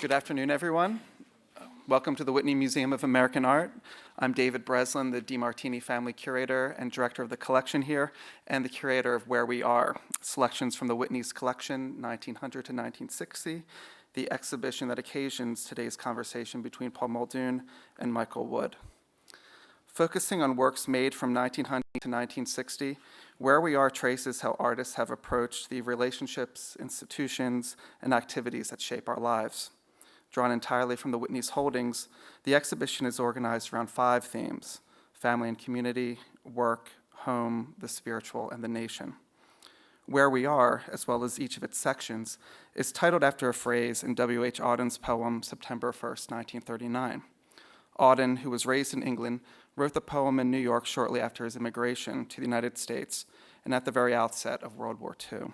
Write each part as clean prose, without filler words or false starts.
Good afternoon, everyone. Welcome to the Whitney Museum of American Art. I'm David Breslin, the DiMartini family curator and director of the collection here, and the curator of Where We Are, selections from the Whitney's collection, 1900 to 1960, the exhibition that occasions today's conversation between Paul Muldoon and Michael Wood. Focusing on works made from 1900 to 1960, Where We Are traces how artists have approached the relationships, institutions, and activities that shape our lives. Drawn entirely from the Whitney's holdings, the exhibition is organized around 5 themes: family and community, work, home, the spiritual, and the nation. Where We Are, as well as each of its sections, is titled after a phrase in W.H. Auden's poem, September 1st, 1939. Auden, who was raised in England, wrote the poem in New York shortly after his immigration to the United States and at the very outset of World War II.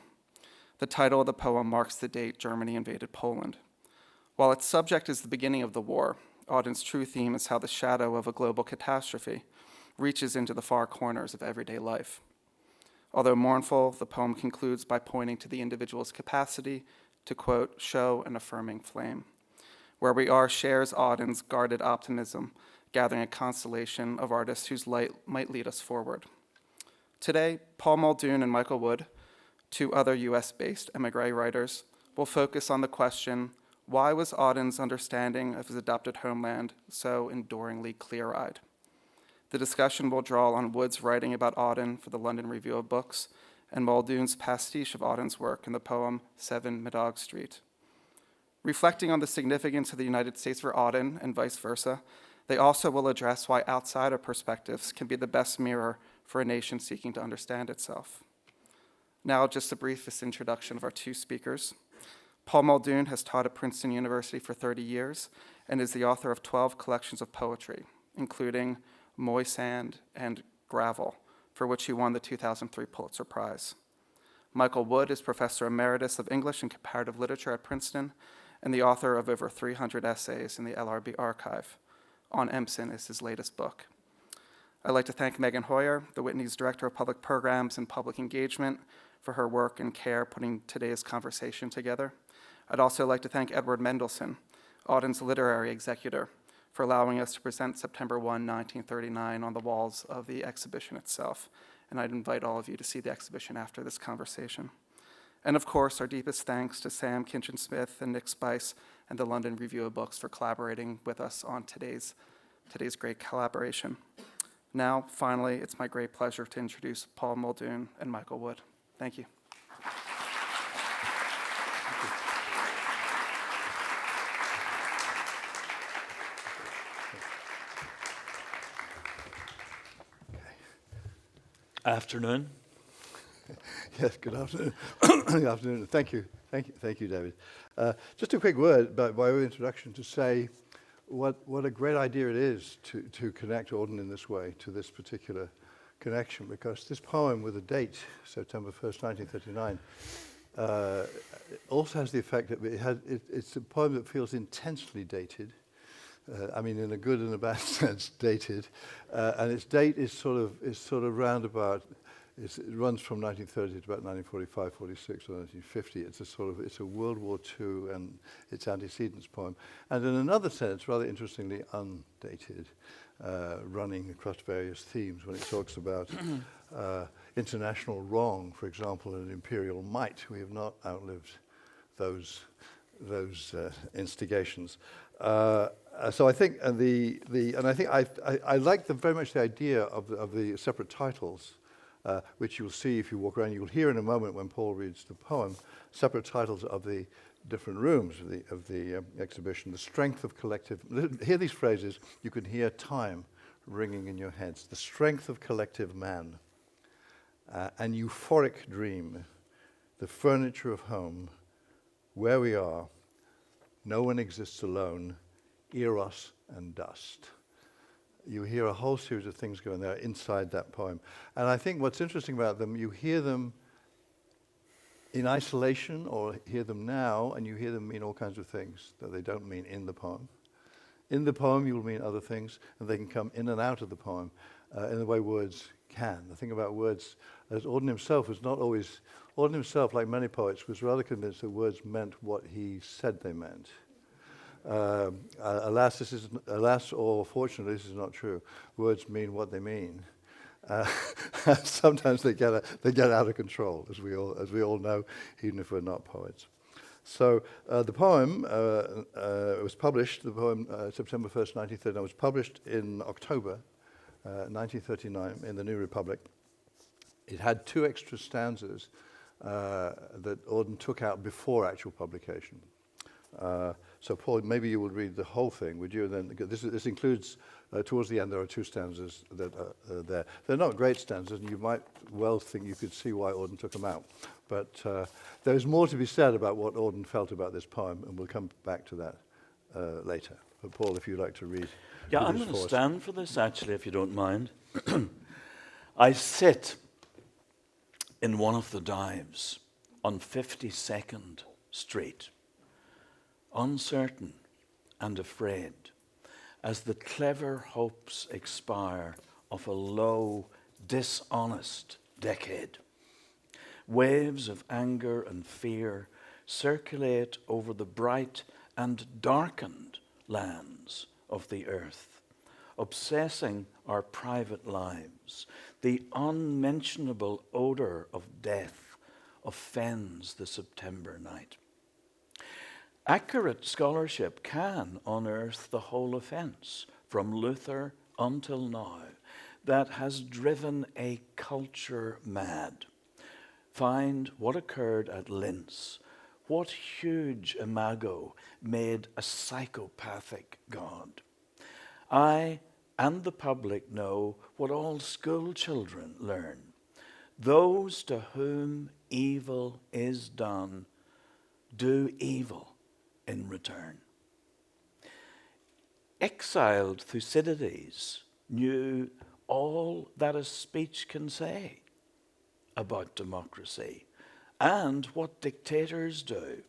The title of the poem marks the date Germany invaded Poland. While its subject is the beginning of the war, Auden's true theme is how the shadow of a global catastrophe reaches into the far corners of everyday life. Although mournful, the poem concludes by pointing to the individual's capacity to, quote, show an affirming flame. Where We Are shares Auden's guarded optimism, gathering a constellation of artists whose light might lead us forward. Today, Paul Muldoon and Michael Wood, 2 other US-based émigré writers, will focus on the question, why was Auden's understanding of his adopted homeland so enduringly clear-eyed? The discussion will draw on Wood's writing about Auden for the London Review of Books and Muldoon's pastiche of Auden's work in the poem 7 Middagh Street. Reflecting on the significance of the United States for Auden and vice versa, they also will address why outsider perspectives can be the best mirror for a nation seeking to understand itself. Now, just a brief introduction of our 2 speakers. Paul Muldoon has taught at Princeton University for 30 years and is the author of 12 collections of poetry, including Moy Sand and Gravel, for which he won the 2003 Pulitzer Prize. Michael Wood is Professor Emeritus of English and Comparative Literature at Princeton and the author of over 300 essays in the LRB archive. On Empson is his latest book. I'd like to thank Megan Hoyer, the Whitney's Director of Public Programs and Public Engagement, for her work and care putting today's conversation together. I'd also like to thank Edward Mendelsohn, Auden's literary executor, for allowing us to present September 1, 1939 on the walls of the exhibition itself. And I'd invite all of you to see the exhibition after this conversation. And of course, our deepest thanks to Sam Kinchin-Smith and Nick Spice and the London Review of Books for collaborating with us on today's great collaboration. Now, finally, it's my great pleasure to introduce Paul Muldoon and Michael Wood. Thank you. Afternoon. Yes, good afternoon. Good afternoon. Thank you, David. Just a quick word by way of introduction to say what a great idea it is to connect Auden in this way to this particular connection, because this poem with a date, September 1st, 1939, also has the effect that it's a poem that feels intensely dated. I mean, in a good and a bad sense, dated, and its date is sort of roundabout. It runs from 1930 to about 1945, 46, or 1950. It's a World War II and its antecedents poem, and in another sense, rather interestingly, undated, running across various themes when it talks about international wrong, for example, and imperial might. We have not outlived those instigations. So I think I like very much the idea of the separate titles, which you'll see if you walk around. You'll hear in a moment when Paul reads the poem, separate titles of the different rooms of the exhibition. The strength of collective. Hear these phrases. You can hear time ringing in your heads. The strength of collective man, an euphoric dream, the furniture of home, where we are. No one exists alone, eros and dust. You hear a whole series of things going there inside that poem. And I think what's interesting about them, you hear them in isolation or hear them now, and you hear them mean all kinds of things that they don't mean in the poem. In the poem, you will mean other things, and they can come in and out of the poem in the way words can. The thing about words, as Auden himself was not always, Auden himself, like many poets, was rather convinced that words meant what he said they meant. Alas or fortunately, this is not true. Words mean what they mean. Sometimes they get out of control, as we all know, even if we're not poets. So the poem was published. The poem September 1st, 1939, was published in October 1939 in the New Republic. It had 2 extra stanzas that Auden took out before actual publication. So Paul, maybe you will read the whole thing, would you? And then this includes, towards the end, there are 2 stanzas that are there. They're not great stanzas, and you might well think you could see why Auden took them out. But there's more to be said about what Auden felt about this poem, and we'll come back to that later. But Paul, if you'd like to read. Yeah, I'm going to stand for this, actually, if you don't mind. I sit in one of the dives on 52nd Street, uncertain and afraid, as the clever hopes expire of a low, dishonest decade. Waves of anger and fear circulate over the bright and darkened lands of the earth, obsessing our private lives. The unmentionable odor of death offends the September night. Accurate scholarship can unearth the whole offense from Luther until now that has driven a culture mad. Find what occurred at Linz, what huge imago made a psychopathic God. I and the public know what all school children learn. Those to whom evil is done do evil in return. Exiled Thucydides knew all that a speech can say about democracy and what dictators do.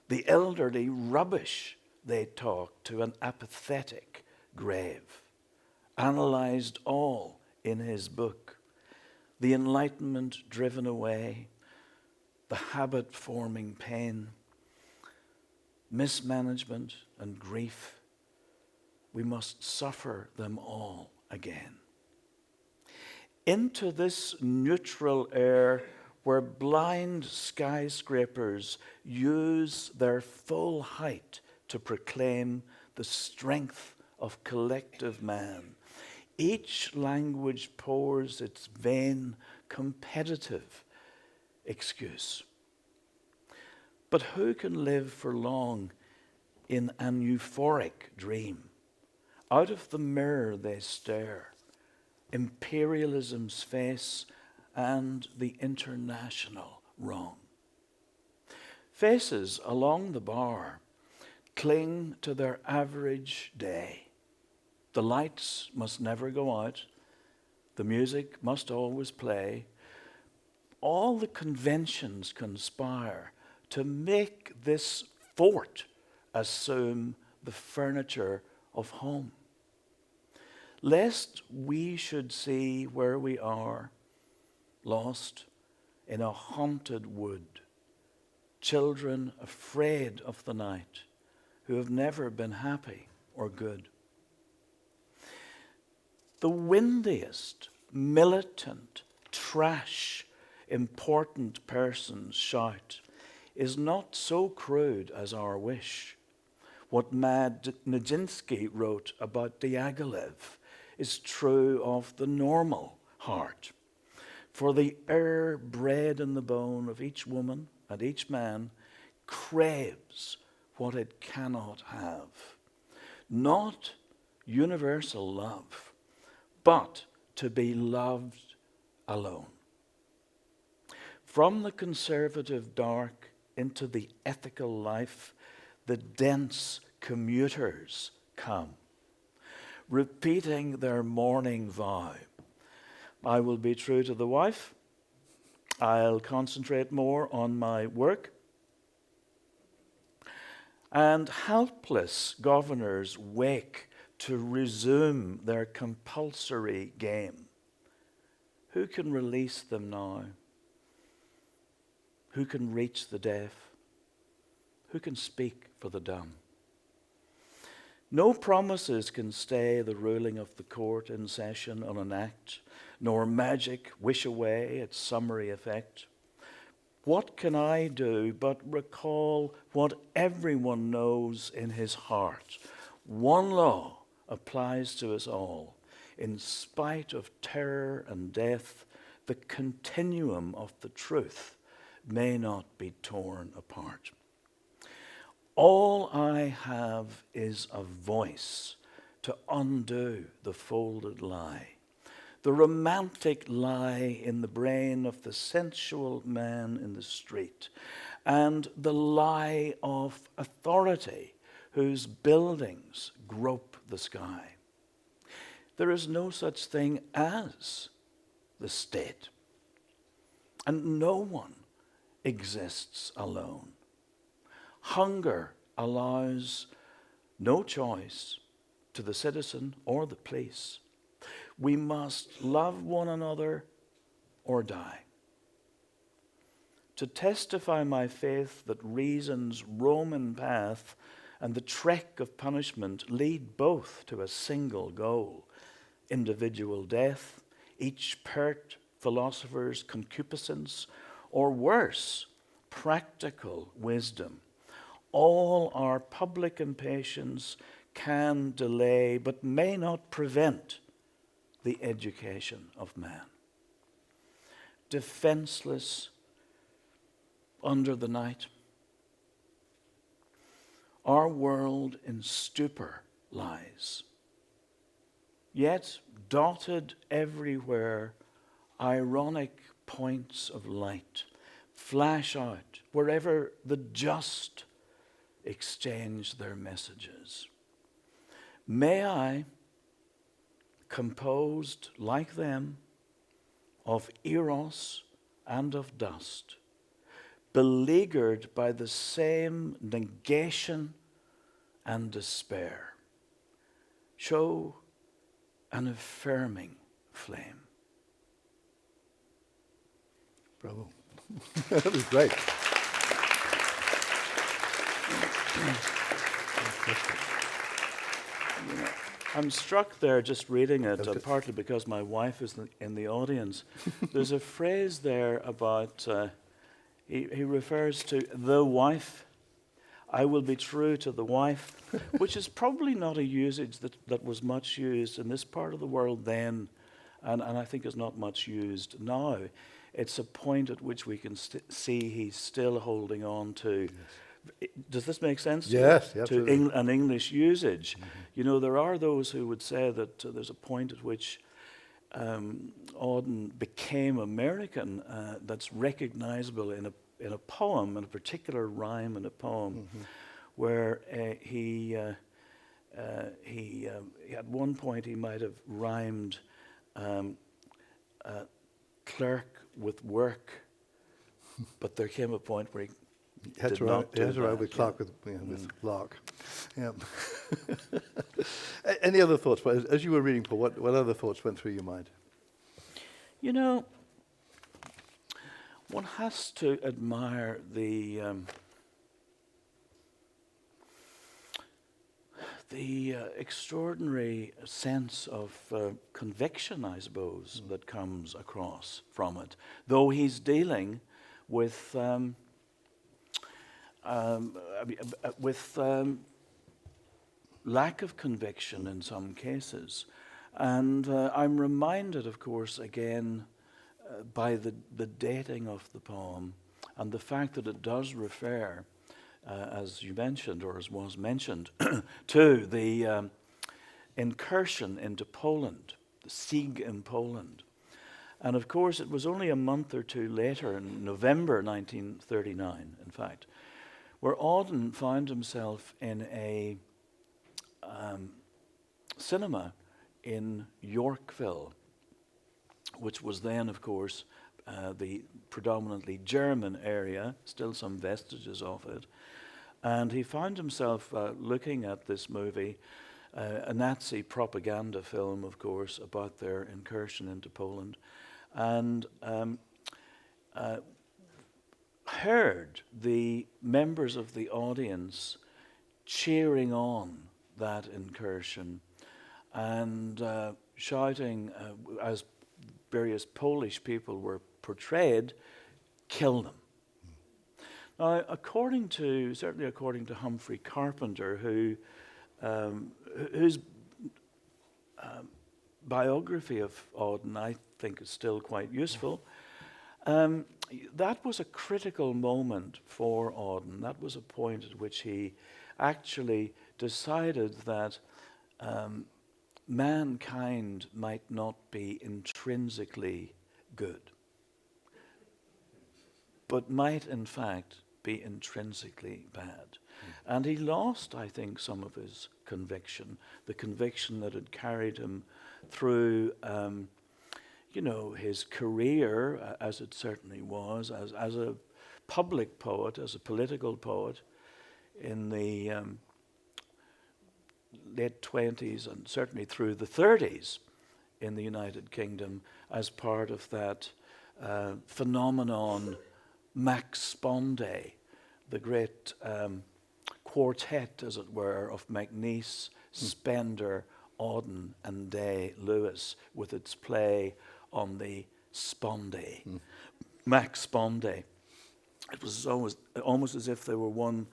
The elderly rubbish they talk to an apathetic grave. Analyzed all in his book. The enlightenment driven away, the habit-forming pain, mismanagement and grief. We must suffer them all again. Into this neutral air where blind skyscrapers use their full height to proclaim the strength of collective man. Each language pours its vain, competitive excuse. But who can live for long in an euphoric dream? Out of the mirror they stare, imperialism's face and the international wrong. Faces along the bar cling to their average day. The lights must never go out. The music must always play. All the conventions conspire to make this fort assume the furniture of home. Lest we should see where we are, lost in a haunted wood, children afraid of the night, who have never been happy or good. The windiest, militant, trash, important persons shout is not so crude as our wish. What Mad Nijinsky wrote about Diaghilev is true of the normal heart. For the air bred in the bone of each woman and each man craves what it cannot have. Not universal love, but to be loved alone. From the conservative dark into the ethical life, the dense commuters come, repeating their morning vow. I will be true to the wife. I'll concentrate more on my work. And helpless governors wake to resume their compulsory game. Who can release them now? Who can reach the deaf? Who can speak for the dumb? No promises can stay the ruling of the court in session on an act, nor magic wish away its summary effect. What can I do but recall what everyone knows in his heart? One law applies to us all. In spite of terror and death, the continuum of the truth may not be torn apart. All I have is a voice to undo the folded lie, the romantic lie in the brain of the sensual man in the street, and the lie of authority whose buildings grope the sky. There is no such thing as the state, and no one exists alone. Hunger allows no choice to the citizen or the police. We must love one another or die. To testify my faith that reason's Roman path and the trek of punishment lead both to a single goal, individual death, each pert philosopher's concupiscence, or worse, practical wisdom. All our public impatience can delay but may not prevent the education of man. Defenseless under the night, our world in stupor lies. Yet dotted everywhere, ironic points of light flash out wherever the just exchange their messages. May I, composed like them of eros and of dust, beleaguered by the same negation and despair, show an affirming flame. Bravo. That was great. I'm struck there just reading it, partly because my wife is in the audience. There's a phrase there about, he refers to the wife. I will be true to the wife, which is probably not a usage that was much used in this part of the world then, and I think is not much used now. It's a point at which we can see he's still holding on to. Yes. Does this make sense? Yes, to an English usage. Mm-hmm. You know, there are those who would say that there's a point at which Auden became American that's recognizable in a poem, in a particular rhyme in a poem, mm-hmm. where he at one point he might have rhymed clerk with work, but there came a point where he had to rhyme with clerk with lark. Yeah. Any other thoughts? As you were reading, Paul, what other thoughts went through your mind? You know, one has to admire the extraordinary sense of conviction, I suppose, that comes across from it. Though he's dealing with lack of conviction in some cases. And I'm reminded, of course, again, by the dating of the poem and the fact that it does refer, as you mentioned, or as was mentioned, to the incursion into Poland, the siege in Poland. And of course, it was only a month or two later, in November 1939, in fact, where Auden found himself in a cinema in Yorkville, which was then, of course, the predominantly German area, still some vestiges of it. And he found himself looking at this movie, a Nazi propaganda film, of course, about their incursion into Poland, and heard the members of the audience cheering on that incursion and shouting, as various Polish people were portrayed, kill them. Now, certainly according to Humphrey Carpenter, whose biography of Auden I think is still quite useful, that was a critical moment for Auden. That was a point at which he actually decided that mankind might not be intrinsically good, but might in fact be intrinsically bad. And he lost, I think, some of his conviction, the conviction that had carried him through his career, as it certainly was, as a public poet, as a political poet in the late 20s and certainly through the 30s in the United Kingdom as part of that phenomenon Max Sponde, the great quartet, as it were, of MacNeice, Spender, Auden and Day-Lewis, with its play on the Sponde, Max Sponde. It was almost as if they were one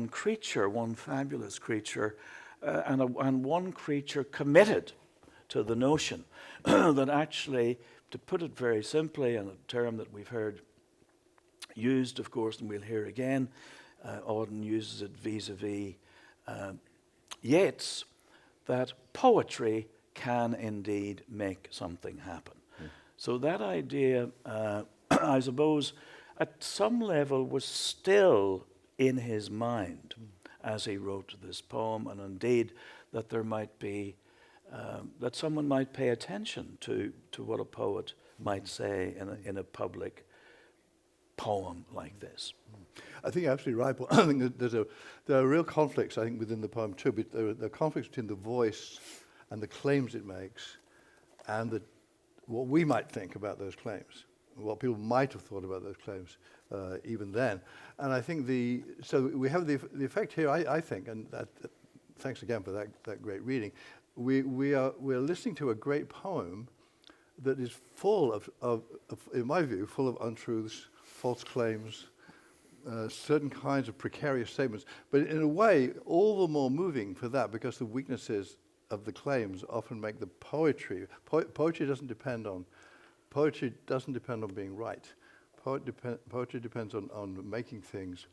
creature, one fabulous creature, and one creature committed to the notion that actually, to put it very simply, and a term that we've heard used, of course, and we'll hear again, Auden uses it vis-a-vis Yeats, that poetry can indeed make something happen. So that idea, I suppose, at some level was still in his mind as he wrote this poem, and indeed that there might be, that someone might pay attention to what a poet might say in a public poem like this. I think you're absolutely right, Paul. I think that there are real conflicts, I think, within the poem too, but there are conflicts between the voice and the claims it makes and what we might think about those claims, what people might have thought about those claims even then. And I think so we have the effect here, I think, and thanks again for that great reading. We're listening to a great poem that is full of, in my view, full of untruths, false claims, certain kinds of precarious statements, but in a way all the more moving for that, because the weaknesses of the claims often make the poetry. Poetry doesn't depend on being right. Poetry depends on making things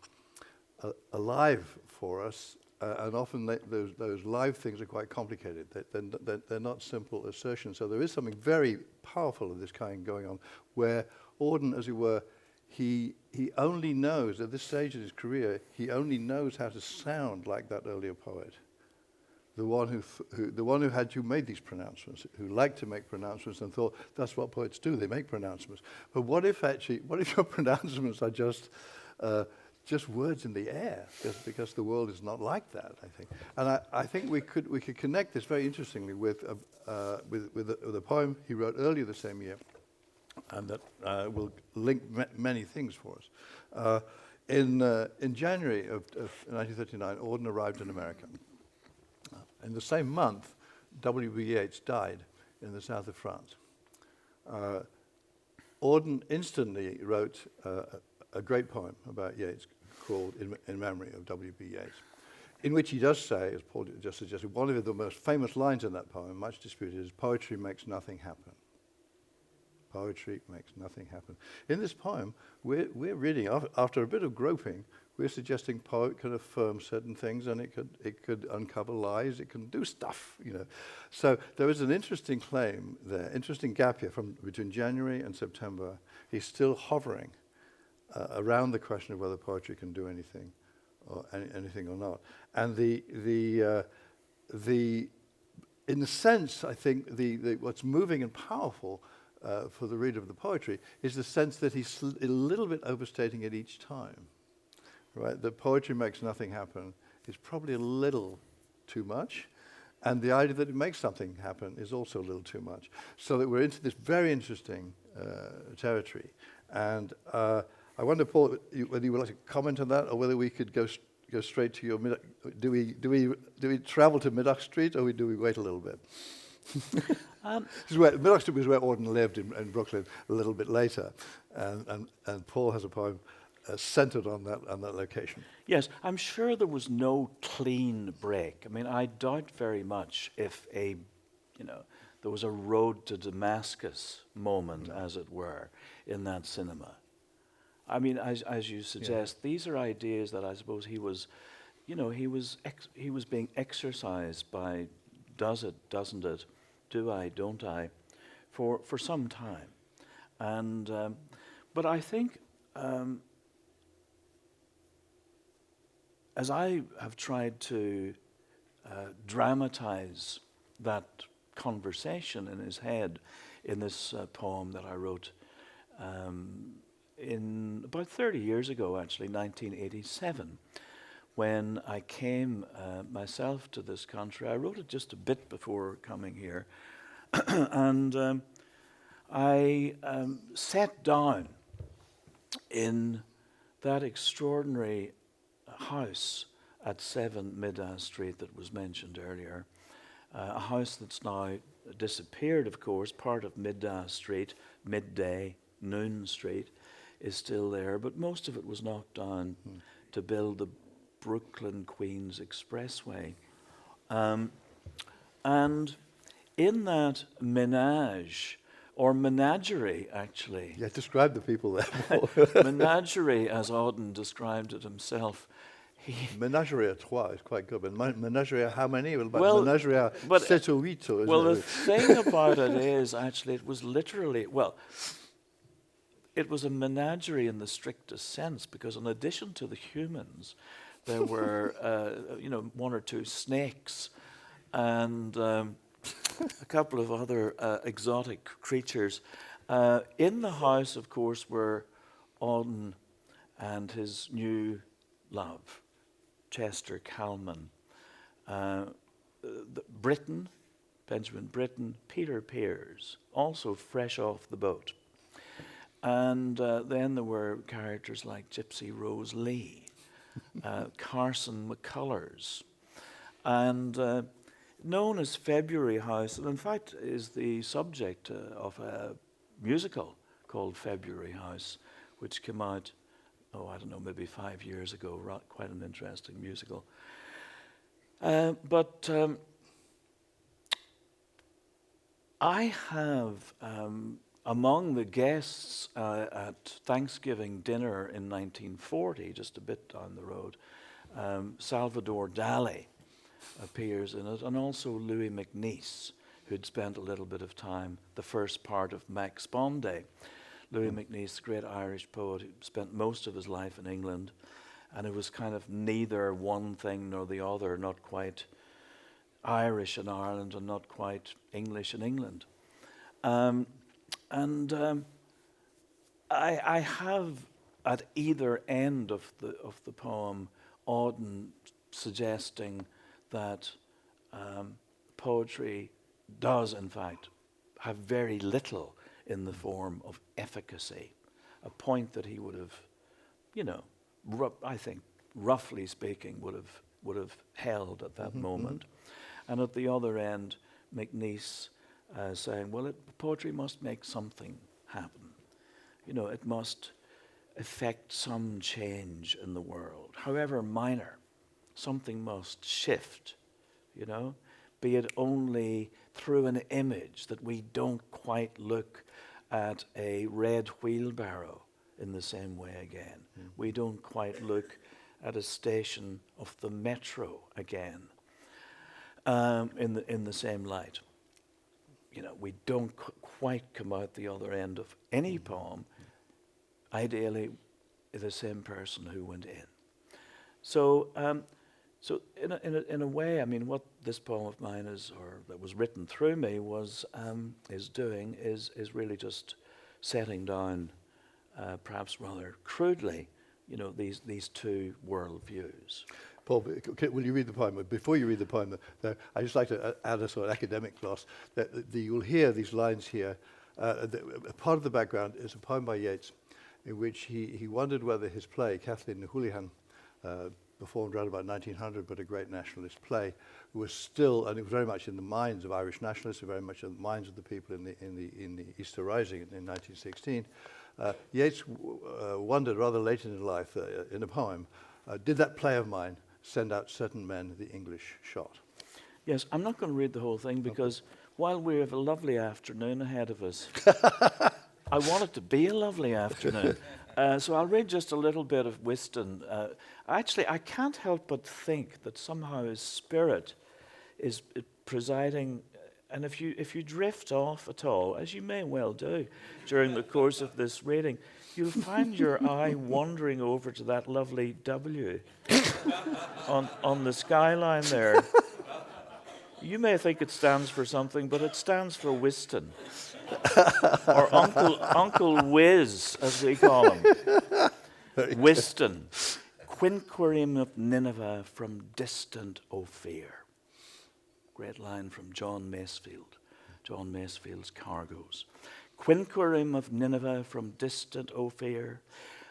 alive for us, and often those live things are quite complicated. They're not simple assertions. So there is something very powerful of this kind going on, where Auden, as it were, he only knows, at this stage of his career, he only knows how to sound like that earlier poet. The one who made these pronouncements, who liked to make pronouncements and thought that's what poets do, they make pronouncements. But what if your pronouncements are just words in the air, just because the world is not like that, I think. And I think we could connect this very interestingly with a poem he wrote earlier the same year, and that will link many things for us. In January of 1939, Auden arrived in America. In the same month, W.B. Yeats died in the south of France. Auden instantly wrote a great poem about Yeats called In Memory of W.B. Yeats, in which he does say, as Paul just suggested, one of the most famous lines in that poem, much disputed, is, "Poetry makes nothing happen." Poetry makes nothing happen. In this poem, we're reading, after a bit of groping, we're suggesting poet can affirm certain things, and it could uncover lies, it can do stuff, So there is an interesting claim there, interesting gap here between January and September. He's still hovering around the question of whether poetry can do anything or anything or not. And in the sense, I think what's moving and powerful for the reader of the poetry is the sense that he's a little bit overstating it each time. Right, that poetry makes nothing happen is probably a little too much, and the idea that it makes something happen is also a little too much. So that we're into this very interesting territory. And I wonder, Paul, whether you would like to comment on that, or whether we could go go straight to your? Do we travel to Middagh Street, or do we wait a little bit? Middagh Street was where Auden lived in Brooklyn a little bit later, and Paul has a poem centered on that location. Yes, I'm sure there was no clean break. I mean, I doubt very much if there was a road to Damascus moment, as it were, in that cinema. I mean, as you suggest, these are ideas that I suppose he was being exercised by, does it, doesn't it, do I, don't I, for some time. And but I think as I have tried to dramatize that conversation in his head in this poem that I wrote in about 30 years ago, actually, 1987, when I came myself to this country. I wrote it just a bit before coming here, and I sat down in that extraordinary house at 7 Middagh Street that was mentioned earlier, a house that's now disappeared, of course. Part of Middagh Street, midday, Noon Street, is still there, but most of it was knocked down to build the Brooklyn Queens Expressway. And in that menagerie, actually. Yeah, describe the people there. Menagerie, as Auden described it himself. Menagerie à trois is quite good, but menagerie à how many? Well, menagerie à but, 7 or 8. Well, the thing about it is, actually, it was literally, it was a menagerie in the strictest sense, because in addition to the humans, there were, 1 or 2 snakes and a couple of other exotic creatures. In the house, of course, were Auden and his new love, Chester Calman, Benjamin Britten, Peter Pears, also fresh off the boat. And then there were characters like Gypsy Rose Lee, Carson McCullers, and known as February House, and in fact is the subject of a musical called February House, which came out, maybe 5 years ago, quite an interesting musical. But I have, among the guests at Thanksgiving dinner in 1940, just a bit down the road, Salvador Dali appears in it, and also Louis MacNeice, who'd spent a little bit of time, the first part of Max Bonday. Louis MacNeice, the great Irish poet, who spent most of his life in England, and it was kind of neither one thing nor the other, not quite Irish in Ireland and not quite English in England. I have at either end of the poem Auden suggesting that poetry does in fact have very little in the form of efficacy, a point that he would have, I think, roughly speaking, would have held at that moment. And at the other end, MacNeice saying, well, poetry must make something happen. It must effect some change in the world, however minor. Something must shift, be it only through an image that we don't quite look at a red wheelbarrow in the same way again. We don't quite look at a station of the metro again in the same light. We don't quite come out the other end of any poem, ideally the same person who went in. So in a way, I mean, what this poem of mine is, or that was written through me, is doing is really just setting down, perhaps rather crudely, these two worldviews. Paul, will you read the poem? Before you read the poem, I'd just like to add a sort of academic gloss. That you'll hear these lines here. Part of the background is a poem by Yeats, in which he wondered whether his play, Kathleen the Hooligan, performed around about 1900, but a great nationalist play, who was still, and it was very much in the minds of Irish nationalists, very much in the minds of the people in the Easter Rising in 1916. Yeats wondered rather late in his life, in a poem, did that play of mine send out certain men the English shot? Yes, I'm not going to read the whole thing because while we have a lovely afternoon ahead of us, I want it to be a lovely afternoon. So I'll read just a little bit of Whiston. Actually, I can't help but think that somehow his spirit is presiding. And if you drift off at all, as you may well do during the course of this reading, you'll find your eye wandering over to that lovely W on the skyline there. You may think it stands for something, but it stands for Whiston. Or Uncle Wiz, as we call him. Whiston, Quinquirim of Nineveh from distant Ophir. Great line from John Masefield's Cargoes. Quinquirim of Nineveh from distant Ophir,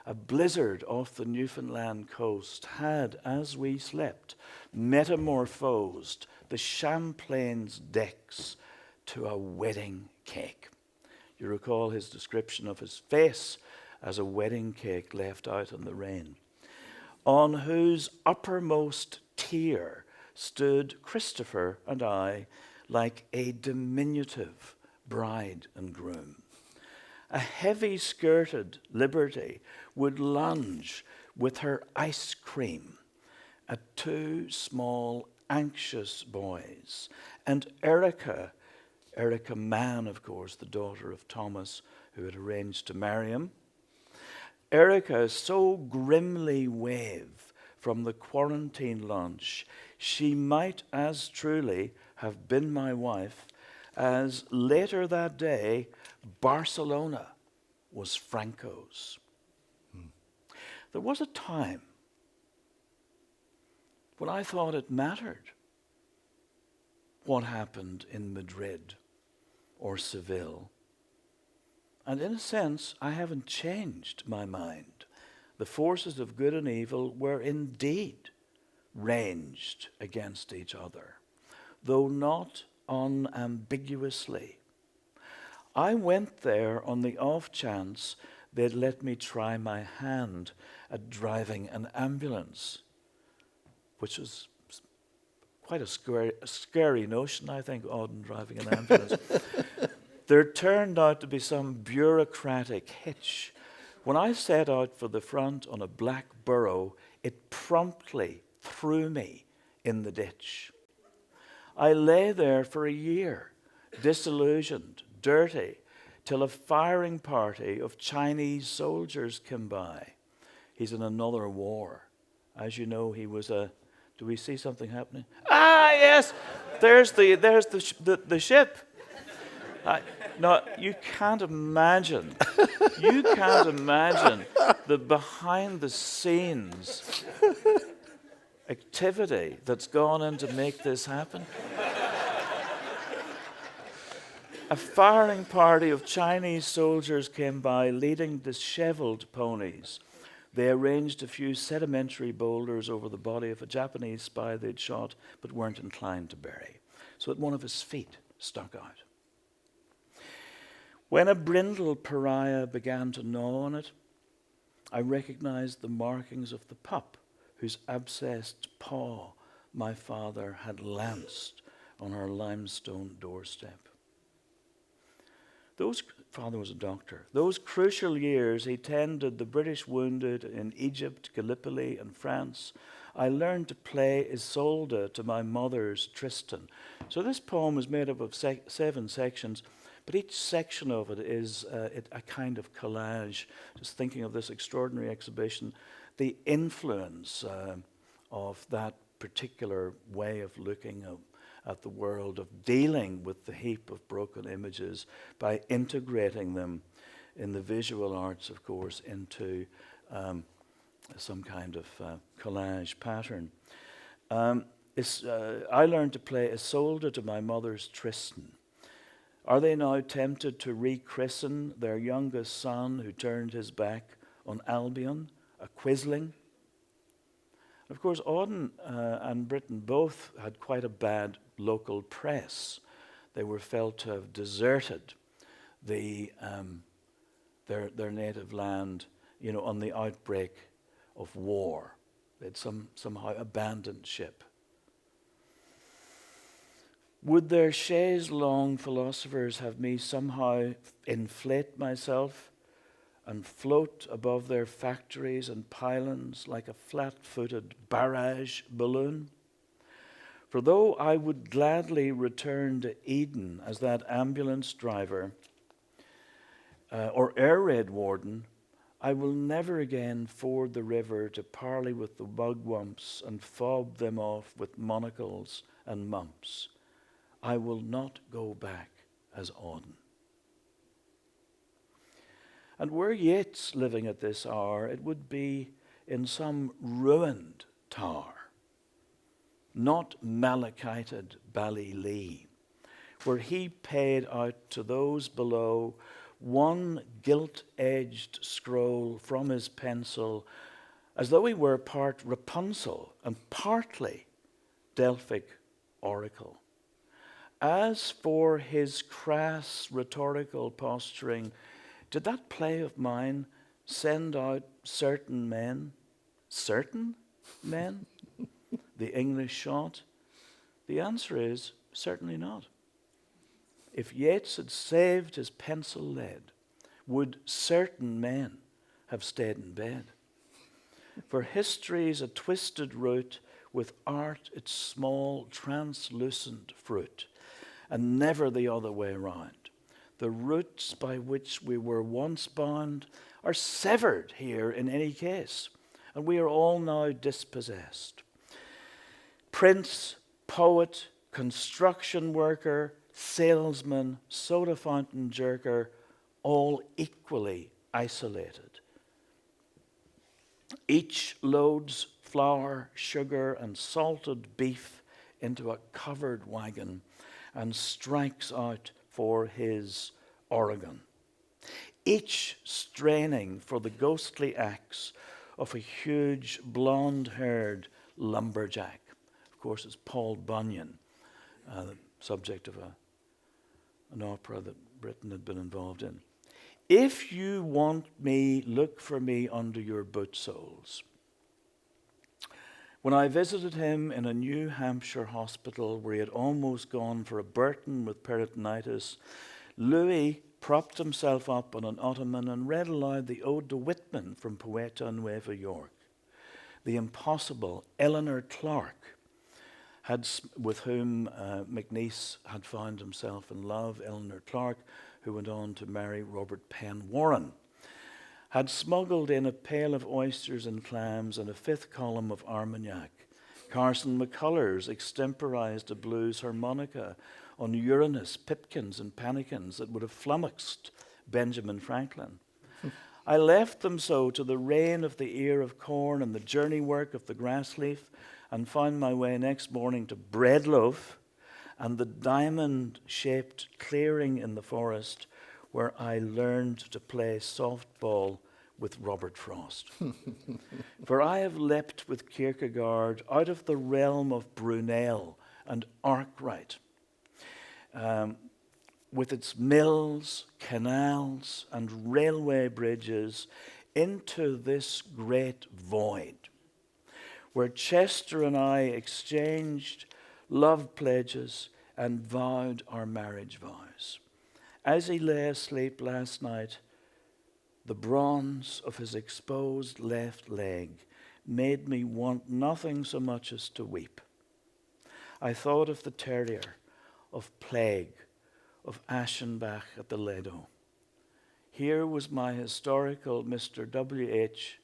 a blizzard off the Newfoundland coast had, as we slept, metamorphosed the Champlain's decks to a wedding cake. You recall his description of his face as a wedding cake left out in the rain, on whose uppermost tier stood Christopher and I like a diminutive bride and groom. A heavy-skirted Liberty would lunge with her ice cream at two small, anxious boys. And Erica Mann, of course, the daughter of Thomas, who had arranged to marry him. Erica so grimly wave from the quarantine lunch, she might as truly have been my wife as later that day, Barcelona was Franco's. There was a time when I thought it mattered what happened in Madrid or Seville. And in a sense, I haven't changed my mind. The forces of good and evil were indeed ranged against each other, though not unambiguously. I went there on the off chance they'd let me try my hand at driving an ambulance, which was quite a scary notion, I think, Auden driving an ambulance. There turned out to be some bureaucratic hitch. When I set out for the front on a black burro, it promptly threw me in the ditch. I lay there for a year, disillusioned, dirty, till a firing party of Chinese soldiers came by. He's in another war. As you know, he was a... Do we see something happening? Ah, yes! There's the ship. No, you can't imagine. You can't imagine the behind-the-scenes activity that's gone in to make this happen. A firing party of Chinese soldiers came by leading disheveled ponies. They arranged a few sedimentary boulders over the body of a Japanese spy they'd shot but weren't inclined to bury, so that one of his feet stuck out. When a brindle pariah began to gnaw on it, I recognized the markings of the pup whose abscessed paw my father had lanced on our limestone doorstep. Father was a doctor. Those crucial years he tended the British wounded in Egypt, Gallipoli, and France. I learned to play Isolde to my mother's Tristan. So this poem is made up of 7 sections, but each section of it is a kind of collage. Just thinking of this extraordinary exhibition, the influence of that particular way of looking at the world, of dealing with the heap of broken images by integrating them in the visual arts, of course, into some kind of collage pattern. I learned to play Isolde to my mother's Tristan. Are they now tempted to rechristen their youngest son who turned his back on Albion, a quisling? Of course, Auden and Britain both had quite a bad local press. They were felt to have deserted their native land, on the outbreak of war. They'd somehow abandoned ship. Would their chaise-long philosophers have me somehow inflate myself and float above their factories and pylons like a flat-footed barrage balloon? For though I would gladly return to Eden as that ambulance driver or air raid warden, I will never again ford the river to parley with the mugwumps and fob them off with monocles and mumps. I will not go back as Auden. And were Yeats living at this hour, it would be in some ruined tower, not malachited Ballylee, where he paid out to those below one gilt-edged scroll from his pencil, as though he were part Rapunzel and partly Delphic oracle. As for his crass rhetorical posturing, did that play of mine send out certain men, the English shot? The answer is certainly not. If Yeats had saved his pencil lead, would certain men have stayed in bed? For history's a twisted root, with art its small translucent fruit, and never the other way round. The roots by which we were once bound are severed here in any case, and we are all now dispossessed. Prince, poet, construction worker, salesman, soda fountain jerker, all equally isolated. Each loads flour, sugar, and salted beef into a covered wagon and strikes out for his Oregon, each straining for the ghostly axe of a huge blonde-haired lumberjack. Of course, it's Paul Bunyan, the subject of an opera that Britain had been involved in. If you want me, look for me under your boot soles. When I visited him in a New Hampshire hospital where he had almost gone for a Burton with peritonitis, Louis propped himself up on an ottoman and read aloud the Ode to Whitman from Poeta Nueva York. The impossible Eleanor Clark, with whom MacNeice had found himself in love, Eleanor Clark, who went on to marry Robert Penn Warren, had smuggled in a pail of oysters and clams and a fifth column of Armagnac. Carson McCullers extemporized a blues harmonica on Uranus, pipkins, and pannikins that would have flummoxed Benjamin Franklin. I left them so to the rain of the ear of corn and the journey work of the grass leaf, and found my way next morning to Breadloaf and the diamond-shaped clearing in the forest where I learned to play softball with Robert Frost. For I have leapt with Kierkegaard out of the realm of Brunel and Arkwright, with its mills, canals, and railway bridges, into this great void, where Chester and I exchanged love pledges and vowed our marriage vows. As he lay asleep last night, the bronze of his exposed left leg made me want nothing so much as to weep. I thought of the terrier, of plague, of Aschenbach at the Ledo. Here was my historical Mr. W.H.,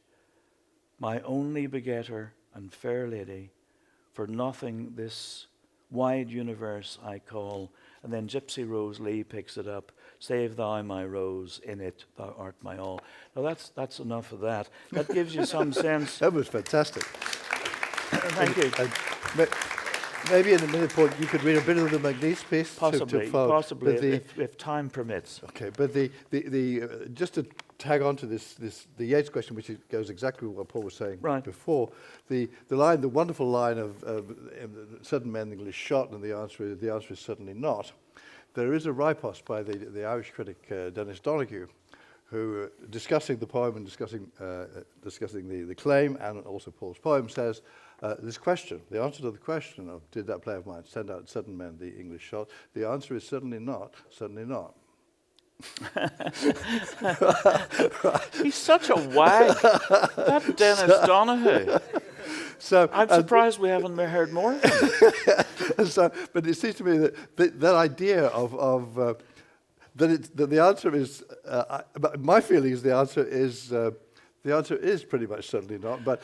my only begetter and fair lady, for nothing this wide universe I call. And then Gypsy Rose Lee picks it up. Save thou my rose, in it thou art my all. Now that's enough of that. That gives you some sense. That was fantastic. Thank you. Maybe in a minute, Paul, you could read a bit of the MacNeice piece. Possibly, to follow. possibly, But if time permits. Okay, but just to tag on to the Yeats question, which goes exactly with what Paul was saying Right. before. The wonderful line of certain men English shot, and the answer is certainly not. There is a riposte by the Irish critic Dennis Donahue, who, discussing the poem and discussing the claim and also Paul's poem, says this question, the answer to the question of did that play of mine send out certain men the English shot, the answer is certainly not, certainly not. He's such a wag, that Dennis Donahue. So I'm surprised we haven't heard more of him. so, but it seems to me that idea of that the answer is. But my feeling is the answer is pretty much certainly not. But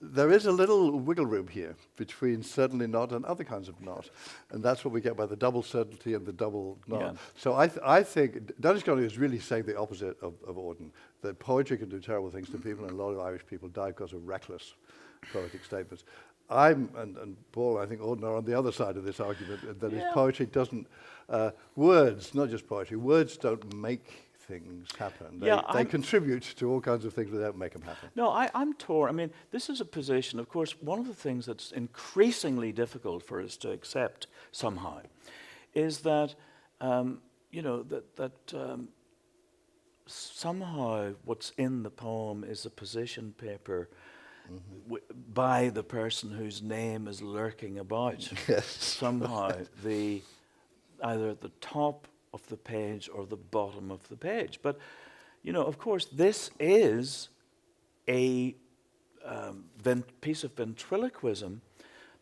there is a little wiggle room here between certainly not and other kinds of not, and that's what we get by the double certainty and the double not. Yeah. So I think Dennis Donahue is really saying the opposite of Auden, that poetry can do terrible things to people, and a lot of Irish people die because of reckless poetic statements. And Paul, I think Auden are on the other side of this argument, that is poetry doesn't, words, not just poetry, words don't make things happen. They contribute to all kinds of things, but they don't make them happen. No, I'm torn. I mean, this is a position, of course, one of the things that's increasingly difficult for us to accept somehow is that, somehow what's in the poem is a position paper by the person whose name is lurking about. Yes. Somehow either at the top of the page or the bottom of the page. But, of course, this is a piece of ventriloquism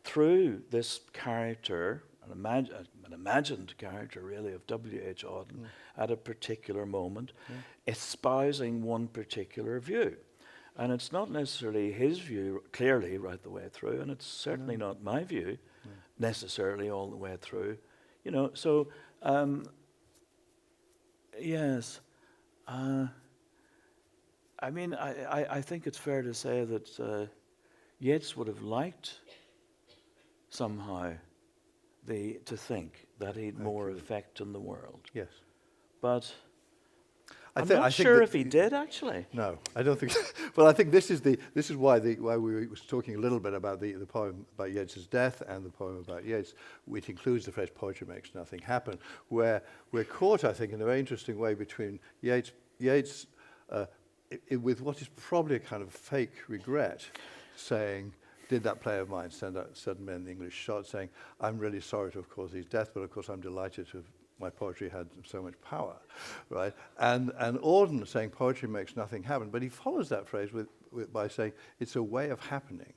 through this character, an imagined character, really, of W.H. Auden at a particular moment, espousing one particular view. And it's not necessarily his view clearly right the way through, and it's certainly not my view necessarily all the way through. So, yes. I mean, I think it's fair to say that Yeats would have liked somehow to think that he'd more effect in the world. Yes. But I'm think not sure that if he did, actually. No, I don't think. Well, I think this is why we were talking a little bit about the poem about Yeats's death and the poem about Yeats, which includes the phrase "poetry makes nothing happen," where we're caught, I think, in a very interesting way between Yeats with what is probably a kind of fake regret, saying, "Did that play of mine send out certain men the English shot?" Saying, "I'm really sorry to have caused his death, but of course I'm delighted to have." My poetry had so much power, right? And Auden saying poetry makes nothing happen, but he follows that phrase by saying it's a way of happening.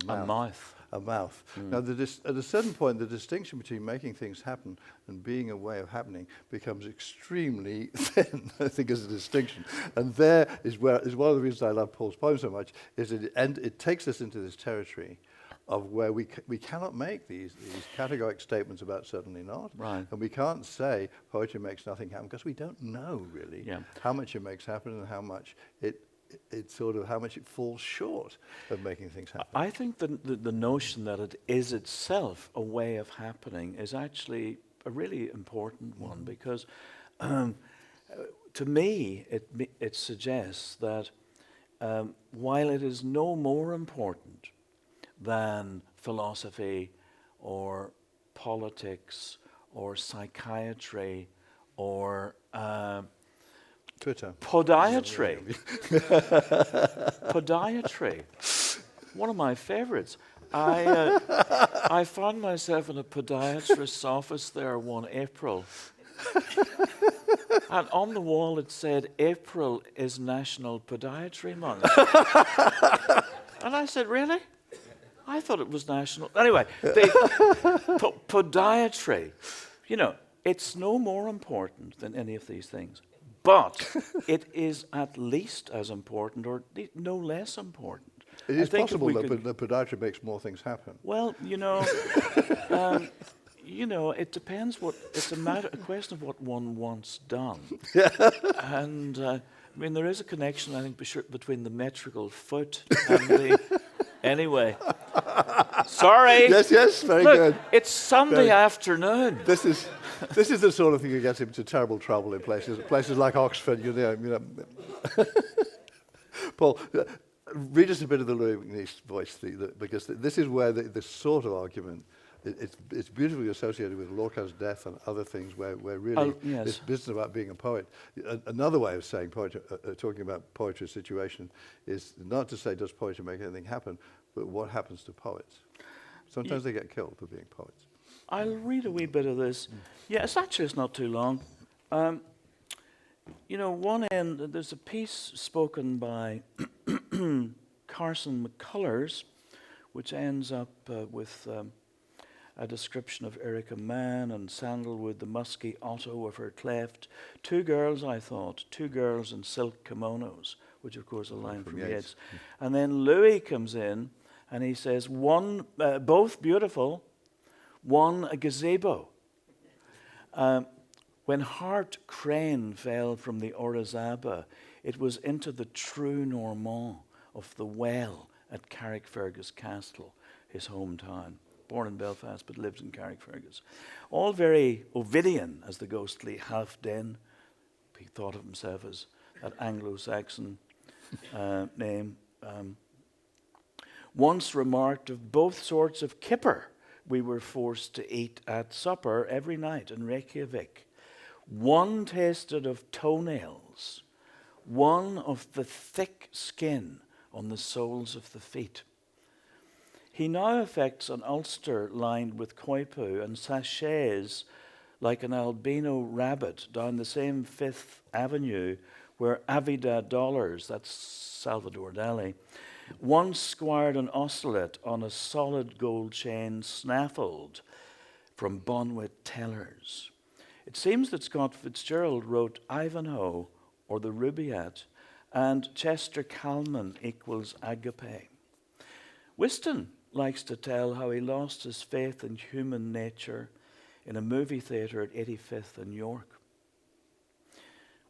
A mouth. Now, at a certain point, the distinction between making things happen and being a way of happening becomes extremely thin, I think, as a distinction. And there is one of the reasons I love Paul's poem so much, is it takes us into this territory of where we cannot make these categoric statements about certainly not. Right. And we can't say poetry makes nothing happen because we don't know really how much it makes happen and how much it falls short of making things happen. I think the notion that it is itself a way of happening is actually a really important one, because to me it suggests that while it is no more important than philosophy or politics or psychiatry or Twitter. Podiatry. Podiatry. One of my favorites. I found myself in a podiatrist's office there one April. And on the wall it said, "April is National Podiatry Month." And I said, "Really? I thought it was national." Anyway, podiatry, it's no more important than any of these things. But it is at least as important, or no less important. It is possible that podiatry makes more things happen. Well, it depends it's a question of what one wants done. And, there is a connection, I think, between the metrical foot and the... Anyway. Sorry. Yes, very Look, good. It's Sunday afternoon. This is... This is the sort of thing that gets him into terrible trouble in places like Oxford. You know. Paul, read us a bit of the Louis McNeice voice, because this is where this sort of argument, it's beautifully associated with Lorca's death and other things where really yes. this business about being a poet. Another way of saying poetry, talking about poetry's situation is not to say does poetry make anything happen, but what happens to poets. Sometimes they get killed for being poets. I'll read a wee bit of this. Yeah, it's not too long. One end, there's a piece spoken by Carson McCullers, which ends up with a description of Erica Mann and Sandalwood, the musky otto of her cleft. Two girls in silk kimonos, which of course is a line from Yeats. And then Louis comes in and he says, one, both beautiful, one a gazebo. When Hart Crane fell from the Orizaba, it was into the true Normand of the well at Carrickfergus Castle, his hometown. Born in Belfast, but lived in Carrickfergus. All very Ovidian, as the ghostly Halfden. He thought of himself as that Anglo-Saxon name. Once remarked of both sorts of kipper we were forced to eat at supper every night in Reykjavik. One tasted of toenails, one of the thick skin on the soles of the feet. He now affects an ulster lined with coipu and sachets like an albino rabbit down the same Fifth Avenue where Avida Dollars, that's Salvador Dali, once squired an oscillate on a solid gold chain snaffled from Bonwit tellers. It seems that Scott Fitzgerald wrote Ivanhoe or the Rubaiyat and Chester Kalman equals Agape. Whiston likes to tell how he lost his faith in human nature in a movie theatre at 85th and York,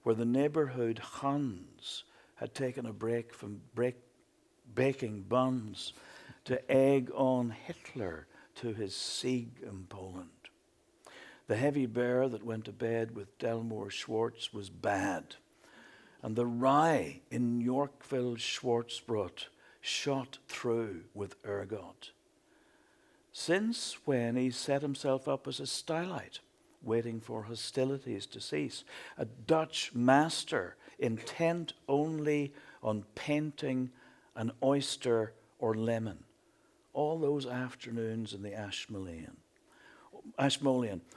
where the neighbourhood Hans had taken a break from baking buns to egg on Hitler to his Sieg in Poland. The heavy bear that went to bed with Delmore Schwartz was bad, and the rye in Yorkville Schwarzbrot shot through with ergot. Since when he set himself up as a stylite, waiting for hostilities to cease, a Dutch master intent only on painting an oyster or lemon, all those afternoons in the Ashmolean,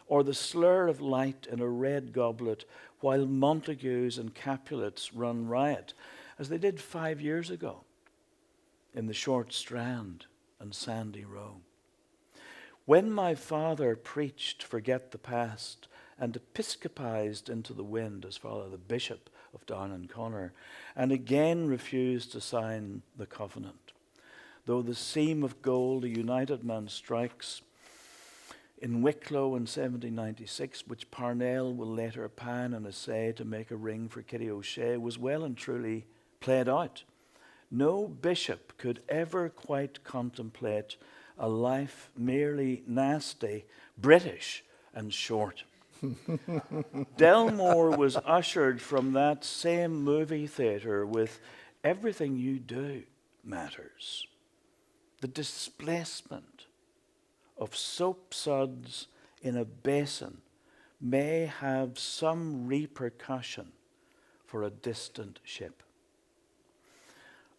or the slur of light in a red goblet while Montagues and Capulets run riot, as they did 5 years ago in the Short Strand and Sandy Row. When my father preached forget the past and episcopized into the wind as Father the Bishop of Down and Connor, and again refused to sign the covenant, though the seam of gold a united man strikes in Wicklow in 1796, which Parnell will later pan and essay to make a ring for Kitty O'Shea, was well and truly played out. No bishop could ever quite contemplate a life merely nasty, British, and short. Delmore was ushered from that same movie theatre with Everything You Do Matters. The displacement of soap suds in a basin may have some repercussion for a distant ship.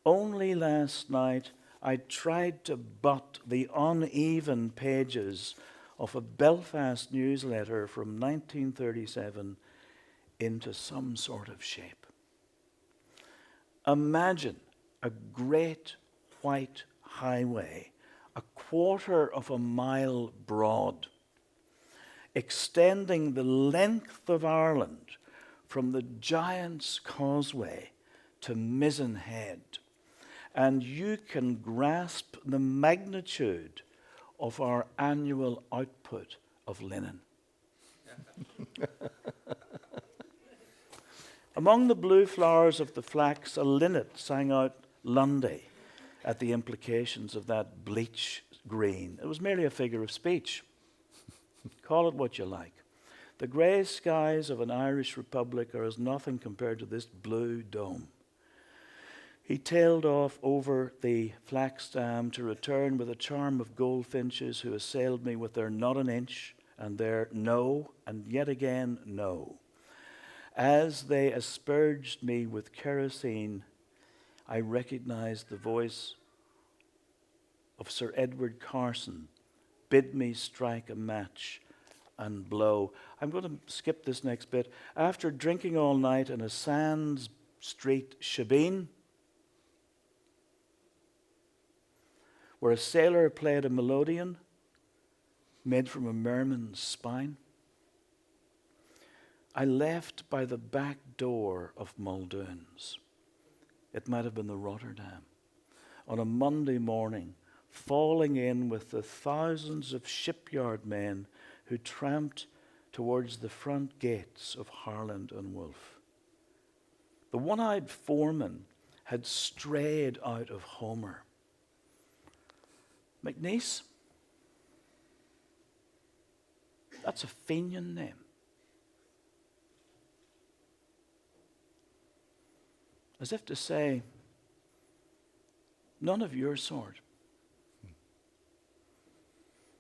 Only last night I tried to butt the uneven pages of a Belfast Newsletter from 1937 into some sort of shape. Imagine a great white highway, a quarter of a mile broad, extending the length of Ireland from the Giant's Causeway to Mizzen Head. And you can grasp the magnitude of our annual output of linen. Among the blue flowers of the flax, a linnet sang out Lundy at the implications of that bleach green. It was merely a figure of speech. Call it what you like. The grey skies of an Irish republic are as nothing compared to this blue dome. He tailed off over the flax dam to return with a charm of goldfinches who assailed me with their not an inch and their no, and yet again no. As they asperged me with kerosene, I recognized the voice of Sir Edward Carson, bid me strike a match and blow. I'm going to skip this next bit. After drinking all night in a Sands Street shebeen, where a sailor played a melodeon made from a merman's spine, I left by the back door of Muldoon's. It might have been the Rotterdam. On a Monday morning, falling in with the thousands of shipyard men who tramped towards the front gates of Harland and Wolff. The one-eyed foreman had strayed out of Homer. McNeice, that's a Fenian name. As if to say, none of your sort.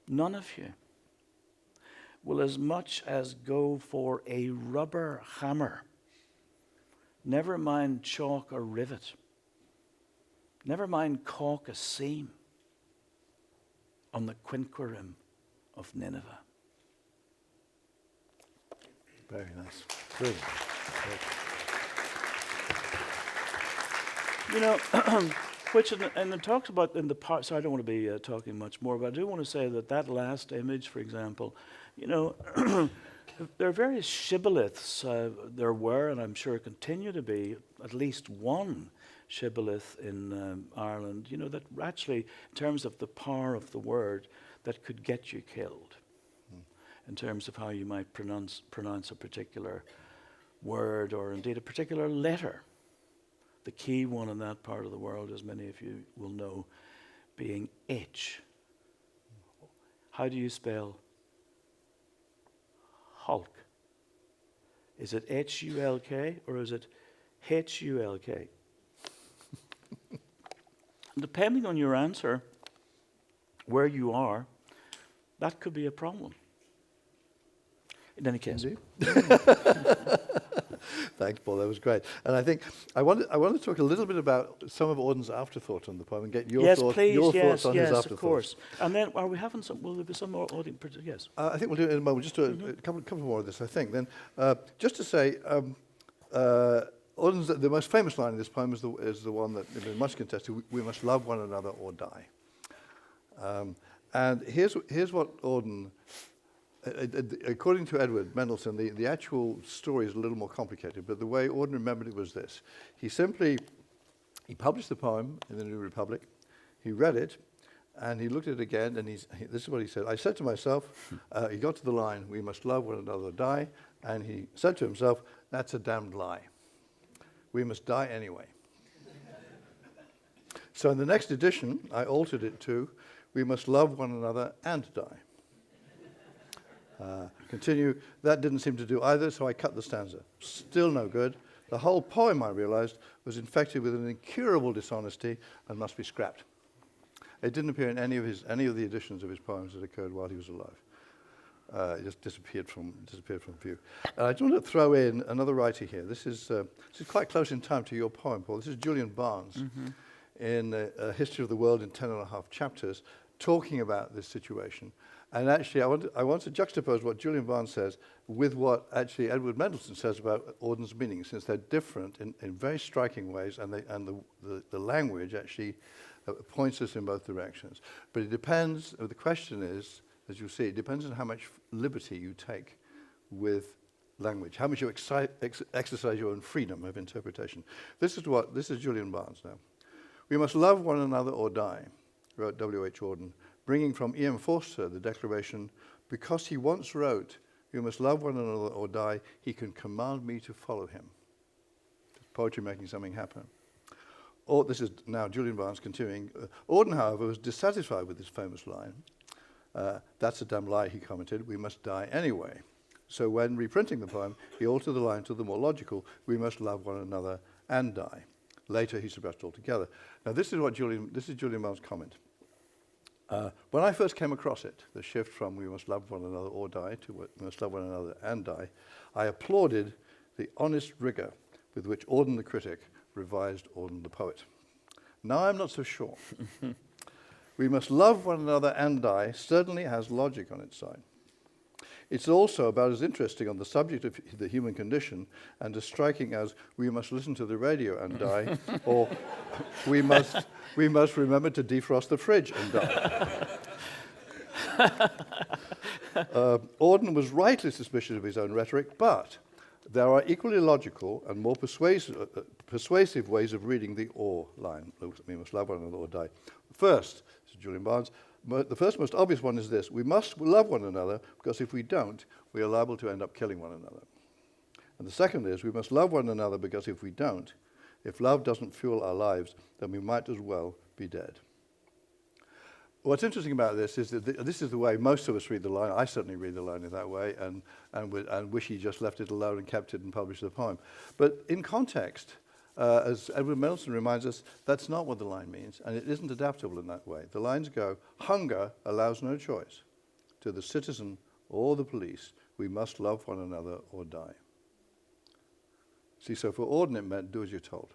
None of you will as much as go for a rubber hammer, never mind chalk or rivet, never mind caulk a seam on the quinquerim of Nineveh. Very nice. Brilliant. You know, which and it talks about in the part. So I don't want to be talking much more, but I do want to say that last image, for example, you know, there are various shibboleths. There were, and I'm sure continue to be, at least one shibboleth in Ireland. You know, that actually, in terms of the power of the word, that could get you killed. In terms of how you might pronounce a particular word, or indeed a particular letter. The key one in that part of the world, as many of you will know, being H. How do you spell Hulk? Is it H-U-L-K or is it H-U-L-K? Depending on your answer, where you are, that could be a problem. In any case. Thanks, Paul. That was great. And I think I want to talk a little bit about some of Auden's afterthought on the poem and get your thoughts on his afterthoughts. Of course. And then, are we having some? Will there be some more audience? Yes. I think we'll do it in a moment. Just do a couple more of this. I think. Then, just to say, Auden's the most famous line in this poem is the one that is much contested. We must love one another or die. And here's what Auden. According to Edward Mendelssohn, the actual story is a little more complicated, but the way Auden remembered it was this. He published the poem in the New Republic, he read it, and he looked at it again, and this is what he said. I said to myself, he got to the line, we must love one another or die, and he said to himself, that's a damned lie. We must die anyway. So in the next edition, I altered it to, we must love one another and die. Continue. That didn't seem to do either, so I cut the stanza. Still no good. The whole poem, I realized, was infected with an incurable dishonesty and must be scrapped. It didn't appear in any of the editions of his poems that occurred while he was alive. It just disappeared from view. I just want to throw in another writer here. This is quite close in time to your poem, Paul. This is Julian Barnes in A History of the World in 10.5 chapters, talking about this situation. And actually, I want to juxtapose what Julian Barnes says with what actually Edward Mendelssohn says about Auden's meaning, since they're different in very striking ways, and the language actually points us in both directions. But it depends. The question is, as you see, it depends on how much liberty you take with language, how much you exercise your own freedom of interpretation. This is Julian Barnes now. We must love one another or die, wrote W.H. Auden, bringing from E.M. Forster the declaration, because he once wrote, you must love one another or die, he can command me to follow him. Poetry making something happen. This is now Julian Barnes continuing. Auden, however, was dissatisfied with this famous line. That's a damn lie, he commented. We must die anyway. So when reprinting the poem, he altered the line to the more logical, we must love one another and die. Later, he suppressed altogether. Now, this is Julian Barnes' comment. When I first came across it, the shift from we must love one another or die to we must love one another and die, I applauded the honest rigor with which Auden the critic revised Auden the poet. Now I'm not so sure. We must love one another and die certainly has logic on its side. It's also about as interesting on the subject of the human condition and as striking as we must listen to the radio and die, or we must remember to defrost the fridge and die. Auden was rightly suspicious of his own rhetoric, but there are equally logical and more persuasive ways of reading the or line. We must love one another or die. First, this is Julian Barnes, the first most obvious one is this: we must love one another because if we don't, we are liable to end up killing one another. And the second is we must love one another because if we don't, if love doesn't fuel our lives, then we might as well be dead. What's interesting about this is that this is the way most of us read the line. I certainly read the line in that way and wish he just left it alone and kept it and published the poem. But in context, as Edward Milton reminds us, that's not what the line means, and it isn't adaptable in that way. The lines go, hunger allows no choice. To the citizen or the police, we must love one another or die. See, so for Auden it meant do as you're told.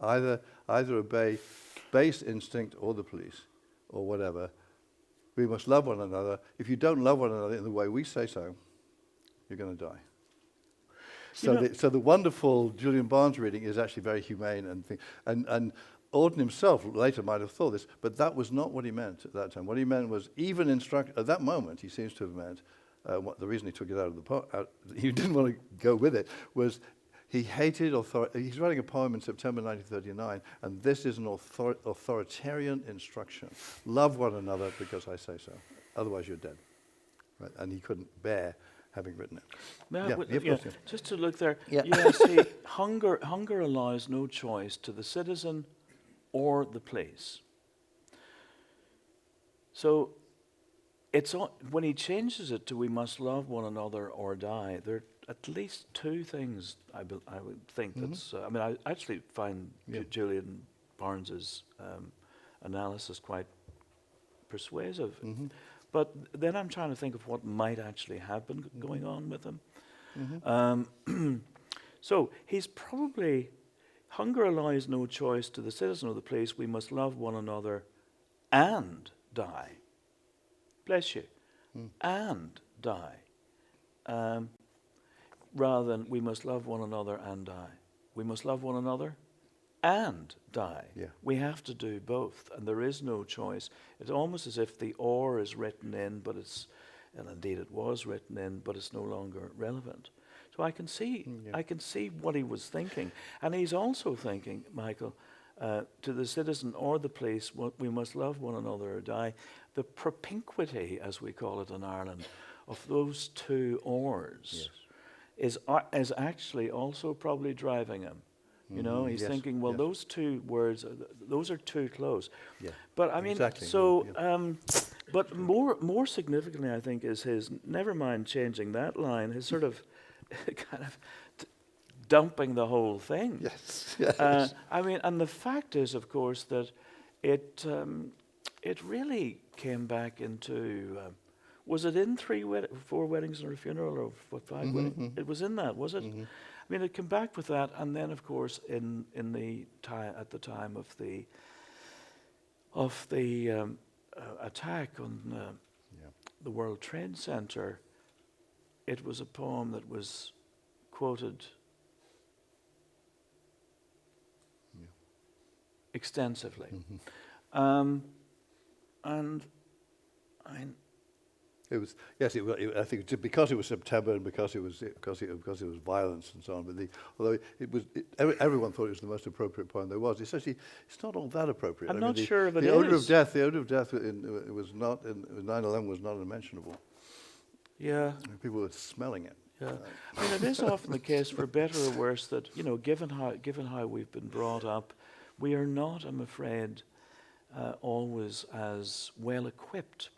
Either obey base instinct or the police, or whatever. We must love one another. If you don't love one another in the way we say so, you're going to die. So the wonderful Julian Barnes reading is actually very humane and Auden himself later might have thought this, but that was not what he meant at that time. What he meant was even at that moment, he seems to have meant, the reason he took it out of the poem, he didn't want to go with it, was he hated authority. He's writing a poem in September 1939, and this is an authoritarian instruction. Love one another because I say so. Otherwise, you're dead. Right? And he couldn't bear having written it. Just to look there, Yeah. see, hunger allows no choice to the citizen or the place. So it's when he changes it to we must love one another or die, there are at least two things I would think that's, I actually find Julian Barnes's analysis quite persuasive. But then I'm trying to think of what might actually have been going on with him. So he's probably, hunger allows no choice to the citizen of the place, we must love one another and die. Bless you. And die. Rather than we must love one another and die. We must love one another and die. Yeah. We have to do both, and there is no choice. It's almost as if the or is written in, but it's, and indeed it was written in, but it's no longer relevant. So I can see what he was thinking, and he's also thinking, Michael, to the citizen or the place, we must love one another or die. The propinquity, as we call it in Ireland, of those two ors is actually also probably driving him. You know, he's thinking, well, those two words, those are too close. Yeah. But I mean, exactly. But more significantly, I think, is his, never mind changing that line, his sort of kind of dumping the whole thing. Yes. And the fact is, of course, that it really came back into, was it in 4 weddings and a funeral, or what, 5 weddings? It was in that, was it? I mean, it came back with that, and then, of course, in the time at the time of the attack on the World Trade Center, it was a poem that was quoted extensively, and it was I think because it was September and because it was violence and so on. But although everyone thought it was the most appropriate poem there was. It's not all that appropriate. I'm not sure if it is. The odor of death. The odor of death. It was not. 9/11 was not unmentionable. Yeah. People were smelling it. Yeah. I mean, it is often the case, for better or worse, that given how we've been brought up, we are not, I'm afraid, always as well equipped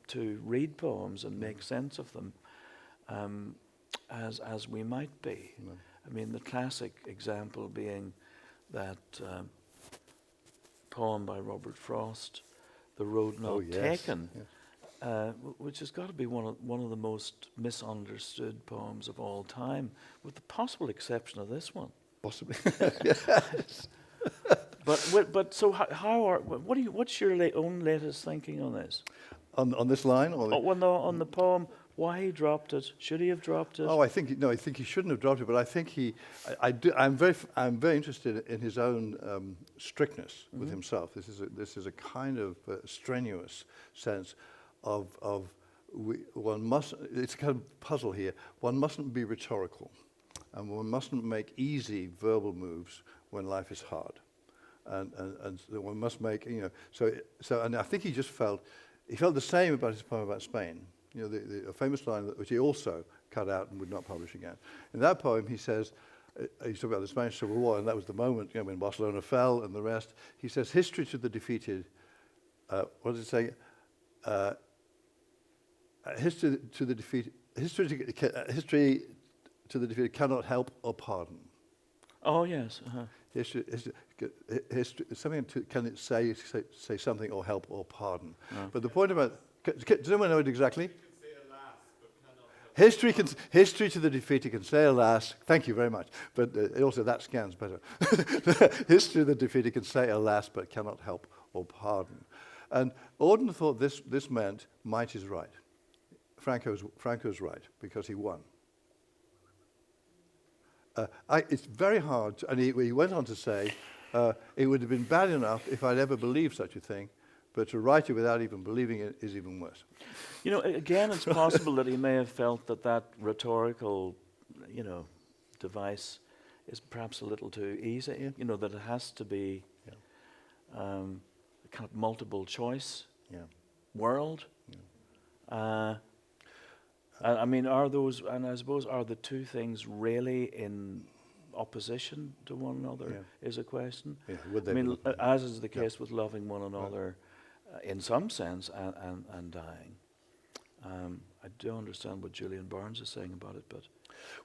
to read poems and make sense of them as we might be. No. I mean, the classic example being that poem by Robert Frost, "The Road Not Oh, yes, Taken," yes. which has got to be one of the most misunderstood poems of all time, with the possible exception of this one. Possibly. But so what's your own latest thinking on this? On this line? Or On the poem, why he dropped it? Should he have dropped it? Oh, I think he shouldn't have dropped it. But I think I'm very interested in his own strictness with himself. This is a kind of strenuous sense of one must. It's a kind of puzzle here. One mustn't be rhetorical, and one mustn't make easy verbal moves when life is hard, and so one must make So and I think he just felt. He felt the same about his poem about Spain. A famous line which he also cut out and would not publish again. In that poem, he says, he's talking about the Spanish Civil War, and that was the moment when Barcelona fell and the rest. He says, "History to the defeated." What does it say? History to the defeated. History to the defeated cannot help or pardon. Oh yes. Uh-huh. History, something can it say something or help or pardon? But the point about does anyone know it exactly? History to the defeated can say alas. Thank you very much. But also that scans better. History to the defeated can say alas, but cannot help or pardon. And Auden thought this meant might is right. Franco's right because he won. It's very hard, and he went on to say, it would have been bad enough if I'd ever believed such a thing, but to write it without even believing it is even worse. Again, it's possible that he may have felt that rhetorical, device is perhaps a little too easy. Yeah. That it has to be a kind of multiple choice world. Yeah. I mean, are the two things really in opposition to one another? Yeah. Is a question. Yeah, would they I mean, be? as is the case with loving one another, in some sense, and dying. I do understand what Julian Barnes is saying about it, but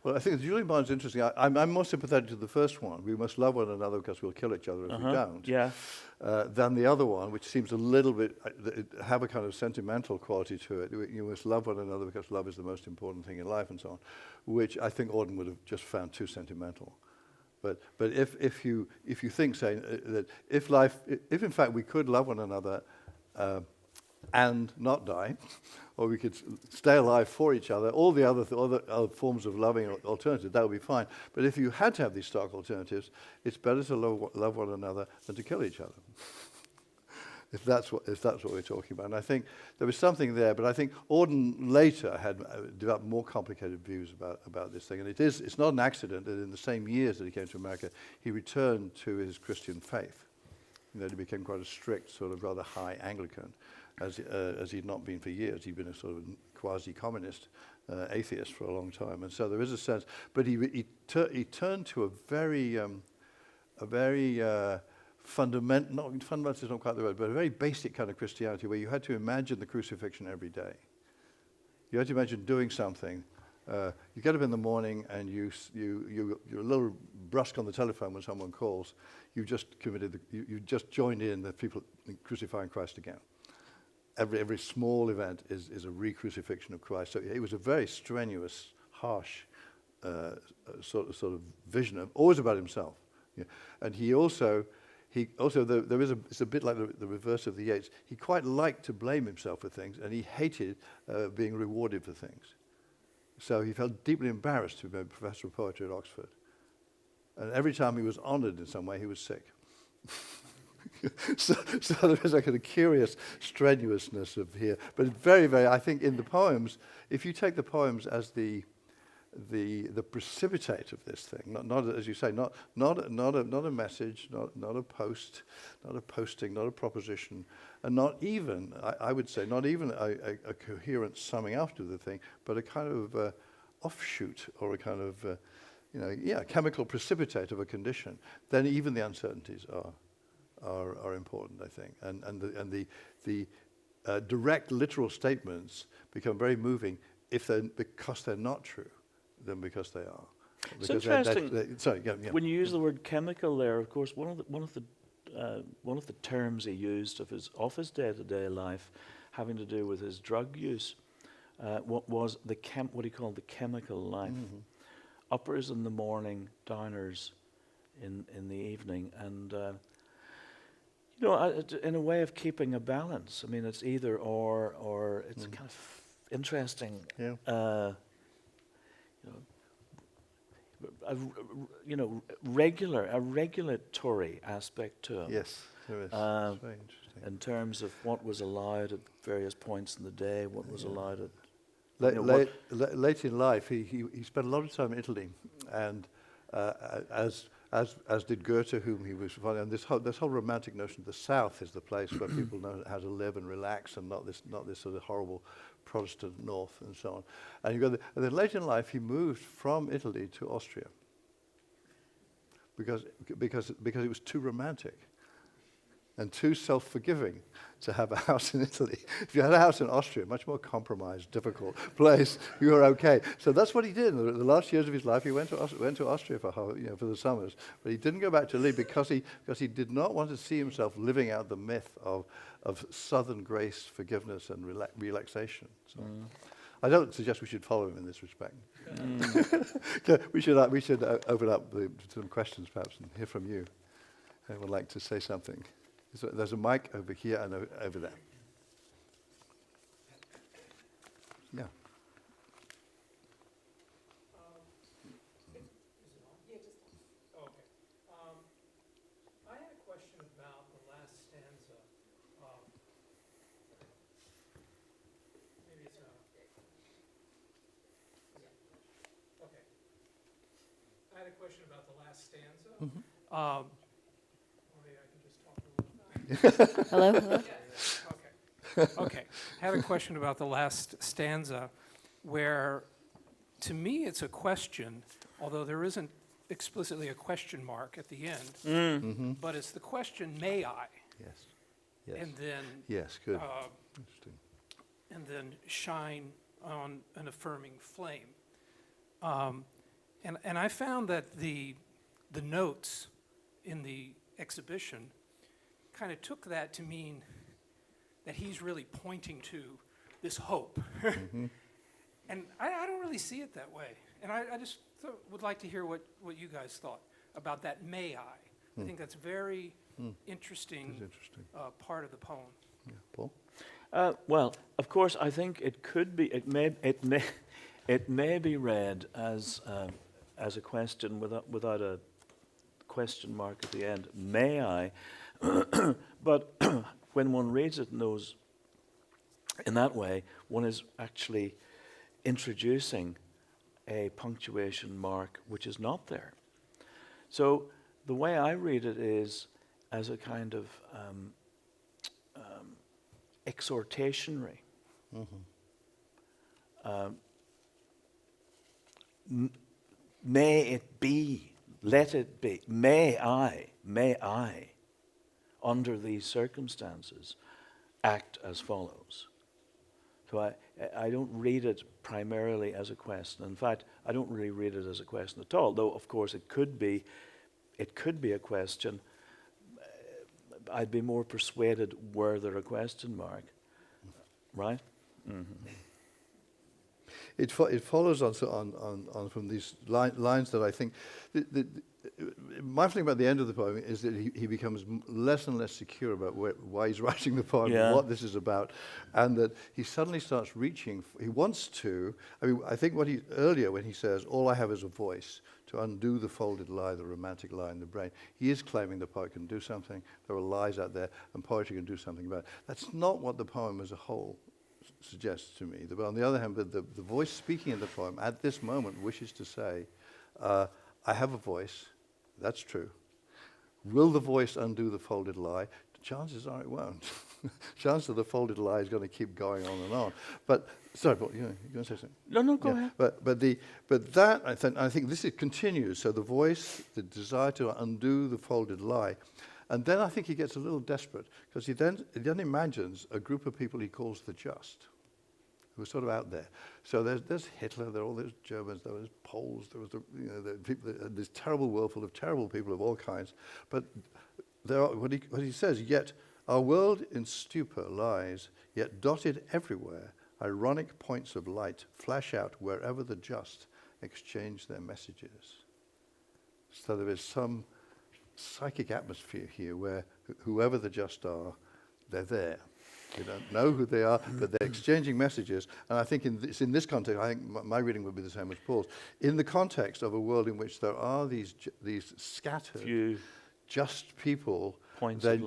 Well, I think Julian Barnes is interesting. I'm more sympathetic to the first one. We must love one another because we'll kill each other if we don't. Yeah. Than the other one, which seems a little bit have a kind of sentimental quality to it. You must love one another because love is the most important thing in life, and so on. Which I think Auden would have just found too sentimental. But if you think, say, that if in fact we could love one another and not die, or we could stay alive for each other, all the other forms of loving alternatives, that would be fine. But if you had to have these stark alternatives, it's better to love one another than to kill each other. if that's what we're talking about. And I think there was something there, but I think Auden later had developed more complicated views about this thing. And it's not an accident that in the same years that he came to America, he returned to his Christian faith. He became quite a strict, sort of rather high Anglican, as he'd not been for years. He'd been a sort of quasi-communist atheist for a long time, and so there is a sense. But he turned to a very fundamental. Not fundamental is not quite the word, but a very basic kind of Christianity where you had to imagine the crucifixion every day. You had to imagine doing something. You get up in the morning and you're a little brusque on the telephone when someone calls. You just you just joined in the people crucifying Christ again. Every small event is a re-crucifixion of Christ. So it was a very strenuous, harsh sort of vision, always about himself. Yeah. And it's a bit like the reverse of the Yeats. He quite liked to blame himself for things, and he hated being rewarded for things. So he felt deeply embarrassed to be a professor of poetry at Oxford. And every time he was honoured in some way, he was sick. so there is a kind of curious strenuousness of here. But very, very, I think in the poems, if you take the poems as the precipitate of this thing, not as you say, not a message, not a post, not a posting, not a proposition, and not even, I would say, not even a coherent summing up to the thing, but a kind of offshoot or a kind of chemical precipitate of a condition. Then even the uncertainties are important, I think, and the direct literal statements become very moving because they're not true than because they are. It's Because interesting. sorry, yeah. When you use the word chemical there, of course, one of the terms he used of his day-to-day life, having to do with his drug use, was what he called the chemical life. Mm-hmm. Uppers in the morning, downers in the evening, and in a way of keeping a balance. I mean, it's either or it's kind of interesting. Yeah. A regulatory aspect to him. Yes, there is. It's very interesting. In terms of what was allowed at various points in the day, what was allowed at Late in life, he spent a lot of time in Italy, and as did Goethe, whom he was following. And this whole romantic notion of the South is the place where people know how to live and relax, and not this sort of horrible Protestant North and so on. And then late in life, he moved from Italy to Austria because it was too romantic and too self-forgiving to have a house in Italy. If you had a house in Austria, much more compromised, difficult place, you were okay. So that's what he did. In the last years of his life, he went to Austria for the summers, but he didn't go back to Italy because he did not want to see himself living out the myth of Southern grace, forgiveness, and relaxation. So I don't suggest we should follow him in this respect. we should open up to some questions, perhaps, and hear from you. I would like to say something. So there's a mic over here and over there. Yeah. I had a question about the last stanza. Maybe it's not. Okay. I had a question about the last stanza. Or maybe I can just talk a little. Hello? Okay. I had a question about the last stanza, where, to me, it's a question, although there isn't explicitly a question mark at the end, but it's the question, may I? Yes. Yes. And then, Yes. Good. Interesting. and then shine on an affirming flame. And I found that the notes in the exhibition kind of took that to mean that he's really pointing to this hope. And I don't really see it that way. And I just would like to hear what you guys thought about that may I. I think that's very interesting, part of the poem. Yeah. Paul? well, of course, I think it could be. It may be read as a question without a question mark at the end. May I? But when one reads it in that way, one is actually introducing a punctuation mark which is not there. So the way I read it is as a kind of exhortationary. May it be, let it be, may I, under these circumstances, act as follows. So I don't read it primarily as a question. In fact, I don't really read it as a question at all, though of course it could be a question. I'd be more persuaded were there a question mark, right? It follows on from these lines that I think. My feeling about the end of the poem is that he becomes less and less secure about why he's writing the poem, and what this is about, and that he suddenly starts reaching. He wants to. I mean, I think earlier when he says, "All I have is a voice to undo the folded lie, the romantic lie in the brain," he is claiming the poet can do something. There are lies out there, and poetry can do something about it. That's not what the poem as a whole suggests to me. But on the other hand, the voice speaking in the poem at this moment wishes to say, I have a voice, that's true. Will the voice undo the folded lie? The chances are it won't. Chances are the folded lie is going to keep going on and on. But, sorry, Paul, you want to say something? No, go ahead. But that, I think this continues. So the voice, the desire to undo the folded lie. And then I think he gets a little desperate, because he then imagines a group of people he calls the just. who were sort of out there. So there's Hitler, there are all those Germans, there was Poles, there was the people, this terrible world full of terrible people of all kinds. But there are, what he says, yet our world in stupor lies, yet dotted everywhere, ironic points of light flash out wherever the just exchange their messages. So there is some psychic atmosphere here where whoever the just are, they're there. We don't know who they are, but they're exchanging messages. And I think in this context, I think my reading would be the same as Paul's. In the context of a world in which there are these scattered, Few just people, points of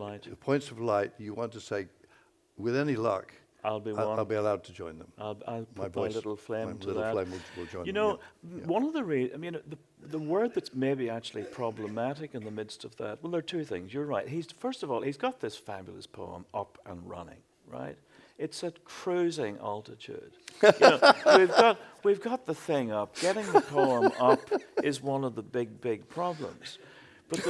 light, you want to say, with any luck, I'll be one. I'll be allowed to join them. I'll My put my little flame to little that. flame will join You them. know, yeah. one of the the word that's maybe actually problematic in the midst of that, well, there are two things. You're right. First of all, he's got this fabulous poem, Up and Running, right? It's at cruising altitude. You know, we've got the thing up. Getting the poem up is one of the big problems. But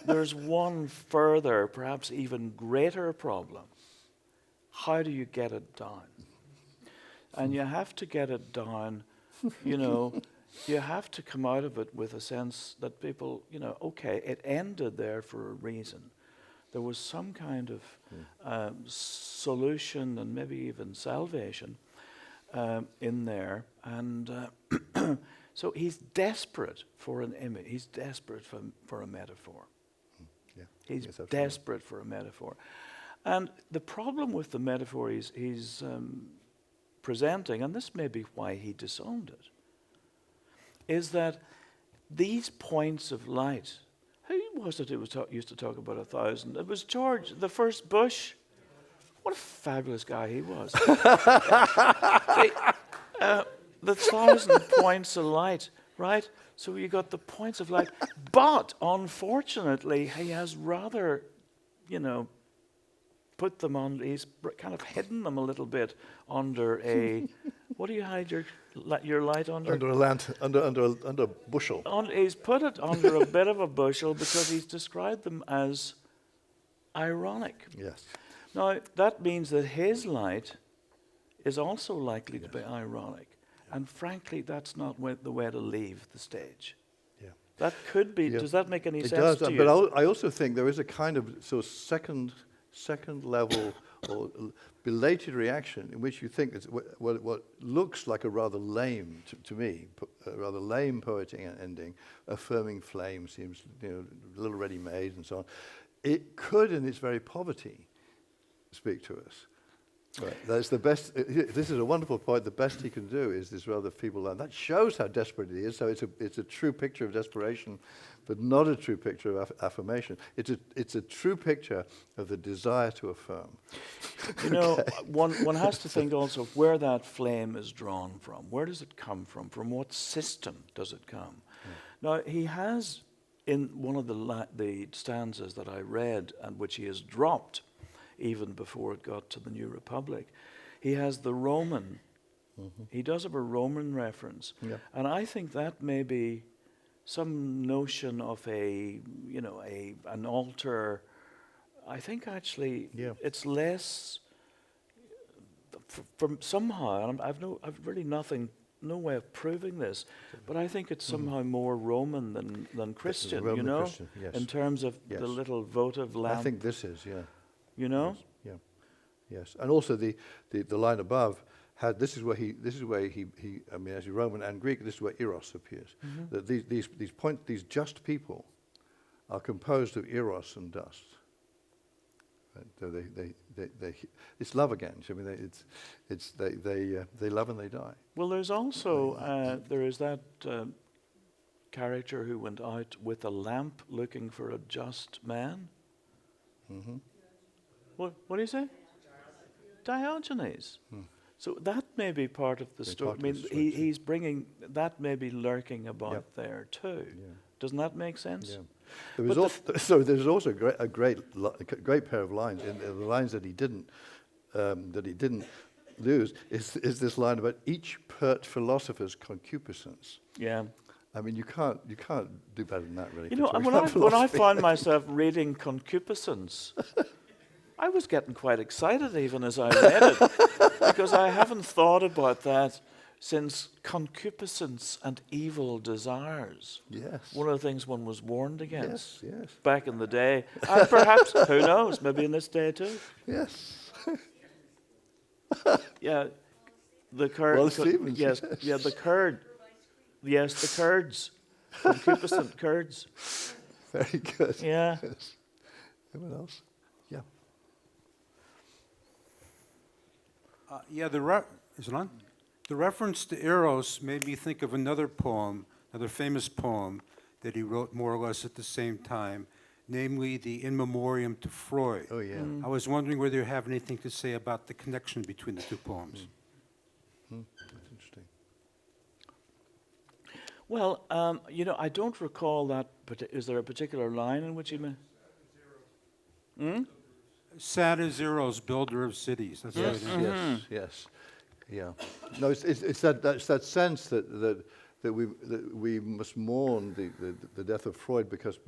there's one further, perhaps even greater problem. How do you get it down? And you have to get it down, you know, you have to come out of it with a sense that people, you know, okay, it ended there for a reason. There was some kind of solution and maybe even salvation in there. And so he's desperate for an image. He's desperate for a metaphor. Yeah. He's Yes, absolutely. desperate for a metaphor. And the problem with the metaphor he's presenting, and this may be why he disowned it, is that these points of light, who was it who used to talk about 1,000? It was George, the first Bush. What a fabulous guy he was. The 1,000 points of light, right? So you got the points of light. But unfortunately, he has rather, you know, put them on, he's kind of hidden them a little bit under a, what do you hide your light under? Under a under a bushel. He's put it under a bit of a bushel because he's described them as ironic. Yes. Now, that means that his light is also likely to be ironic. And frankly, that's not the way to leave the stage. Yeah. That could be, Yeah. does that make any It sense does, to you? but I also think there is a kind of sort of second level or belated reaction in which you think that what looks like a rather lame, to me, a rather lame poetic ending, affirming flame seems, you know, a little ready-made and so on. It could, in its very poverty, speak to us. Right. That's the best. This is a wonderful point. The best he can do is this rather feeble line. That shows how desperate he is. So it's a true picture of desperation, but not a true picture of affirmation. It's a true picture of the desire to affirm. You know, one has to think also of where that flame is drawn from. Where does it come from? From what system does it come? Now, he has, in one of the stanzas that I read, and which he has dropped even before it got to the New Republic, he has the Roman. He does have a Roman reference. Yeah. And I think that may be some notion of an altar. I think actually it's less from somehow, and I've really no way of proving this, but I think it's somehow more Roman than Christian, Roman you know, Christian, yes. in terms of the little votive lamp. I think this is, yeah. You know? Yes, yeah. Yes. And also the line above had this is where he I mean, as Roman and Greek, this is where eros appears. That these just people are composed of eros and dust. Right? So it's love again. I mean, they love and they die. Well, there's also there is that character who went out with a lamp looking for a just man. What do you say? Diogenes. So that may be part of the story. I mean, he's bringing that may be lurking about there too. Yeah. Doesn't that make sense? Yeah. There was there's also a great pair of lines. In the lines that he didn't lose is this line about each pert philosopher's concupiscence. Yeah. I mean, you can't do better than that, really. You know, when I find myself reading concupiscence, I was getting quite excited even as I read it, because I haven't thought about that since concupiscence and evil desires. Yes. One of the things one was warned against Yes, yes. back in the day, and perhaps, who knows, maybe in this day too. Yes. Yeah, the Kurds. Well, Stevens, yes, yes. yeah, the Kurd. Yes, the Kurds, concupiscent Kurds. Very good. Yeah. Yes. Anyone else? Yeah. Is it on? The reference to Eros made me think of another poem, another famous poem that he wrote more or less at the same time, namely the In Memoriam to Freud. Oh, yeah. I was wondering whether you have anything to say about the connection between the two poems. That's interesting. Well, I don't recall that. But is there a particular line in which he meant? Sad as Eros, builder of cities. That's right. Yes, yes. Yeah. No, it's that sense that we must mourn the death of Freud because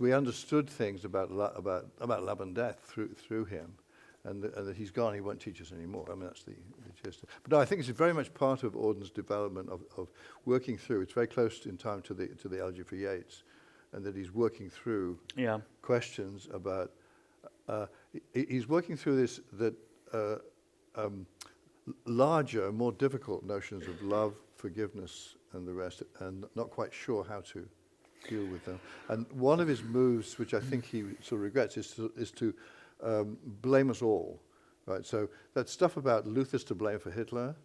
we understood things about love and death through him, and that he's gone, he won't teach us anymore. I mean, that's the gist. But no, I think it's very much part of Auden's development of working through. It's very close in time to the Elegy for Yeats, and that he's working through questions about. He's working through this larger, more difficult notions of love, forgiveness, and the rest, and not quite sure how to deal with them. And one of his moves, which I think he sort of regrets, is to blame us all, right? So that stuff about Luther's to blame for Hitler,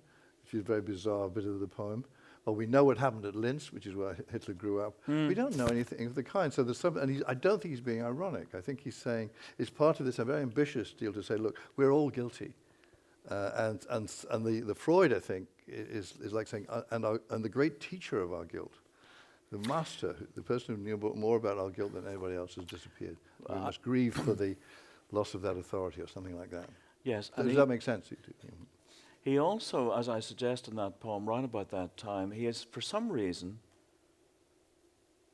which is a very bizarre bit of the poem. Well, we know what happened at Linz, which is where Hitler grew up. We don't know anything of the kind. So there's some, and I don't think he's being ironic. I think he's saying it's part of this a very ambitious deal to say, look, we're all guilty, and the Freud, I think, is like saying, and the great teacher of our guilt, the master, the person who knew more about our guilt than anybody else, has disappeared. We must grieve for the loss of that authority, or something like that. Yes. Does that make sense? He also, as I suggest in that poem, right about that time, he is, for some reason,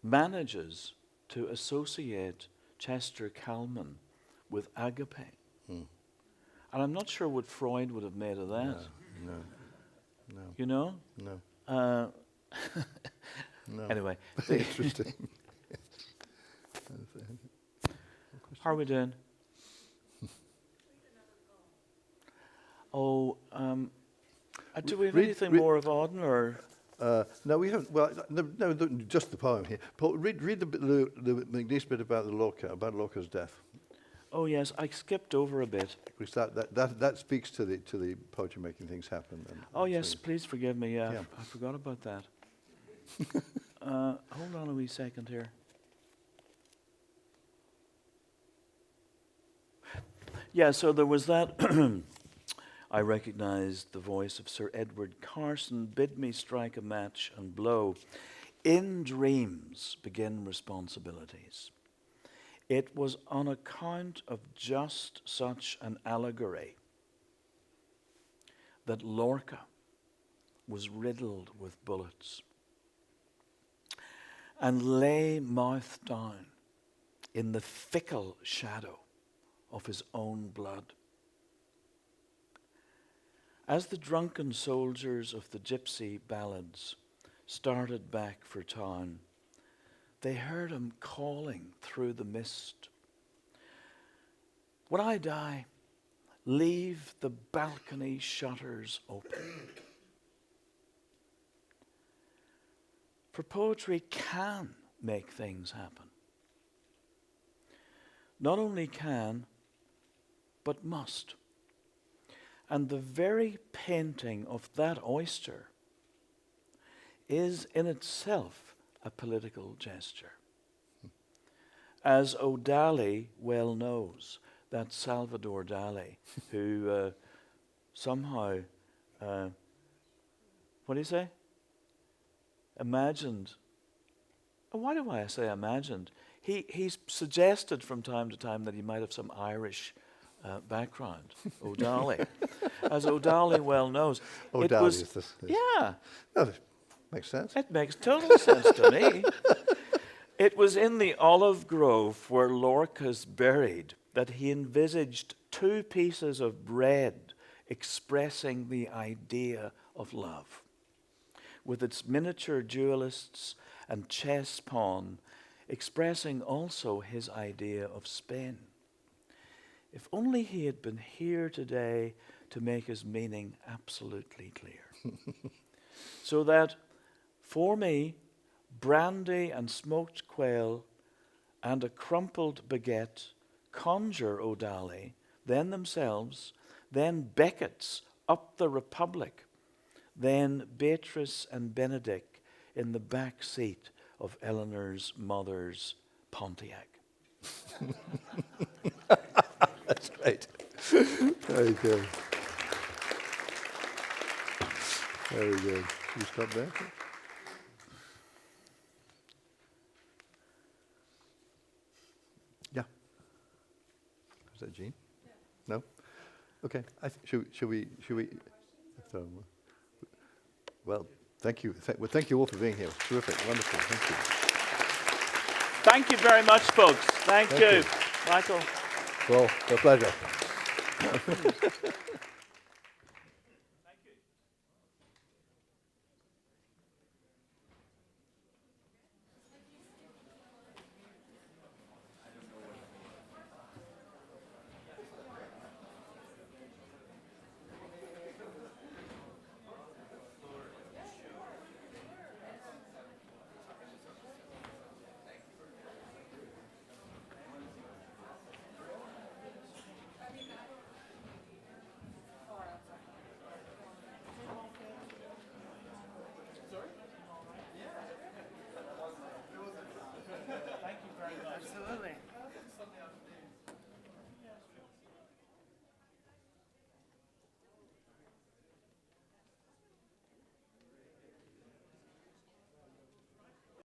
manages to associate Chester Kalman with agape. And I'm not sure what Freud would have made of that. No. You know? No. No. Anyway. Interesting. How are we doing? Oh, do we have anything more of Auden, or? No, we haven't. Well, no, just the poem here. Paul, read the McNeice bit about Lorca's death. Oh yes, I skipped over a bit. Because that speaks to the poetry making things happen. Oh yes, please forgive me. Yeah, I forgot about that. Hold on a wee second here. Yeah, so there was that. I recognized the voice of Sir Edward Carson, bid me strike a match and blow. In dreams begin responsibilities. It was on account of just such an allegory that Lorca was riddled with bullets and lay mouth down in the fickle shadow of his own blood. As the drunken soldiers of the gypsy ballads started back for town, they heard him calling through the mist, "When I die, leave the balcony shutters open." For poetry can make things happen. Not only can, but must. And the very painting of that oyster is in itself a political gesture. As O'Daly well knows, that Salvador Dali, who somehow, what do you say? Imagined. Why do I say imagined? He's suggested from time to time that he might have some Irish background, O'Daly. As O'Daly well knows. O'Daly is this. Yeah. Oh, makes sense. It makes total sense to me. It was in the olive grove where Lorca's buried that he envisaged 2 pieces of bread expressing the idea of love, with its miniature duelists and chess pawn expressing also his idea of Spain. If only he had been here today to make his meaning absolutely clear. So that, for me, brandy and smoked quail and a crumpled baguette conjure O'Daly, then themselves, then Beckett's up the Republic, then Beatrice and Benedict in the back seat of Eleanor's mother's Pontiac. That's great. Very good. Very good. You stop there? Yeah. Is that Jean? No? Okay. Should we? So, well, thank you. Thank you all for being here. It was terrific. Wonderful. Thank you. Thank you very much, folks. Thank you. you. Michael. Well, a pleasure.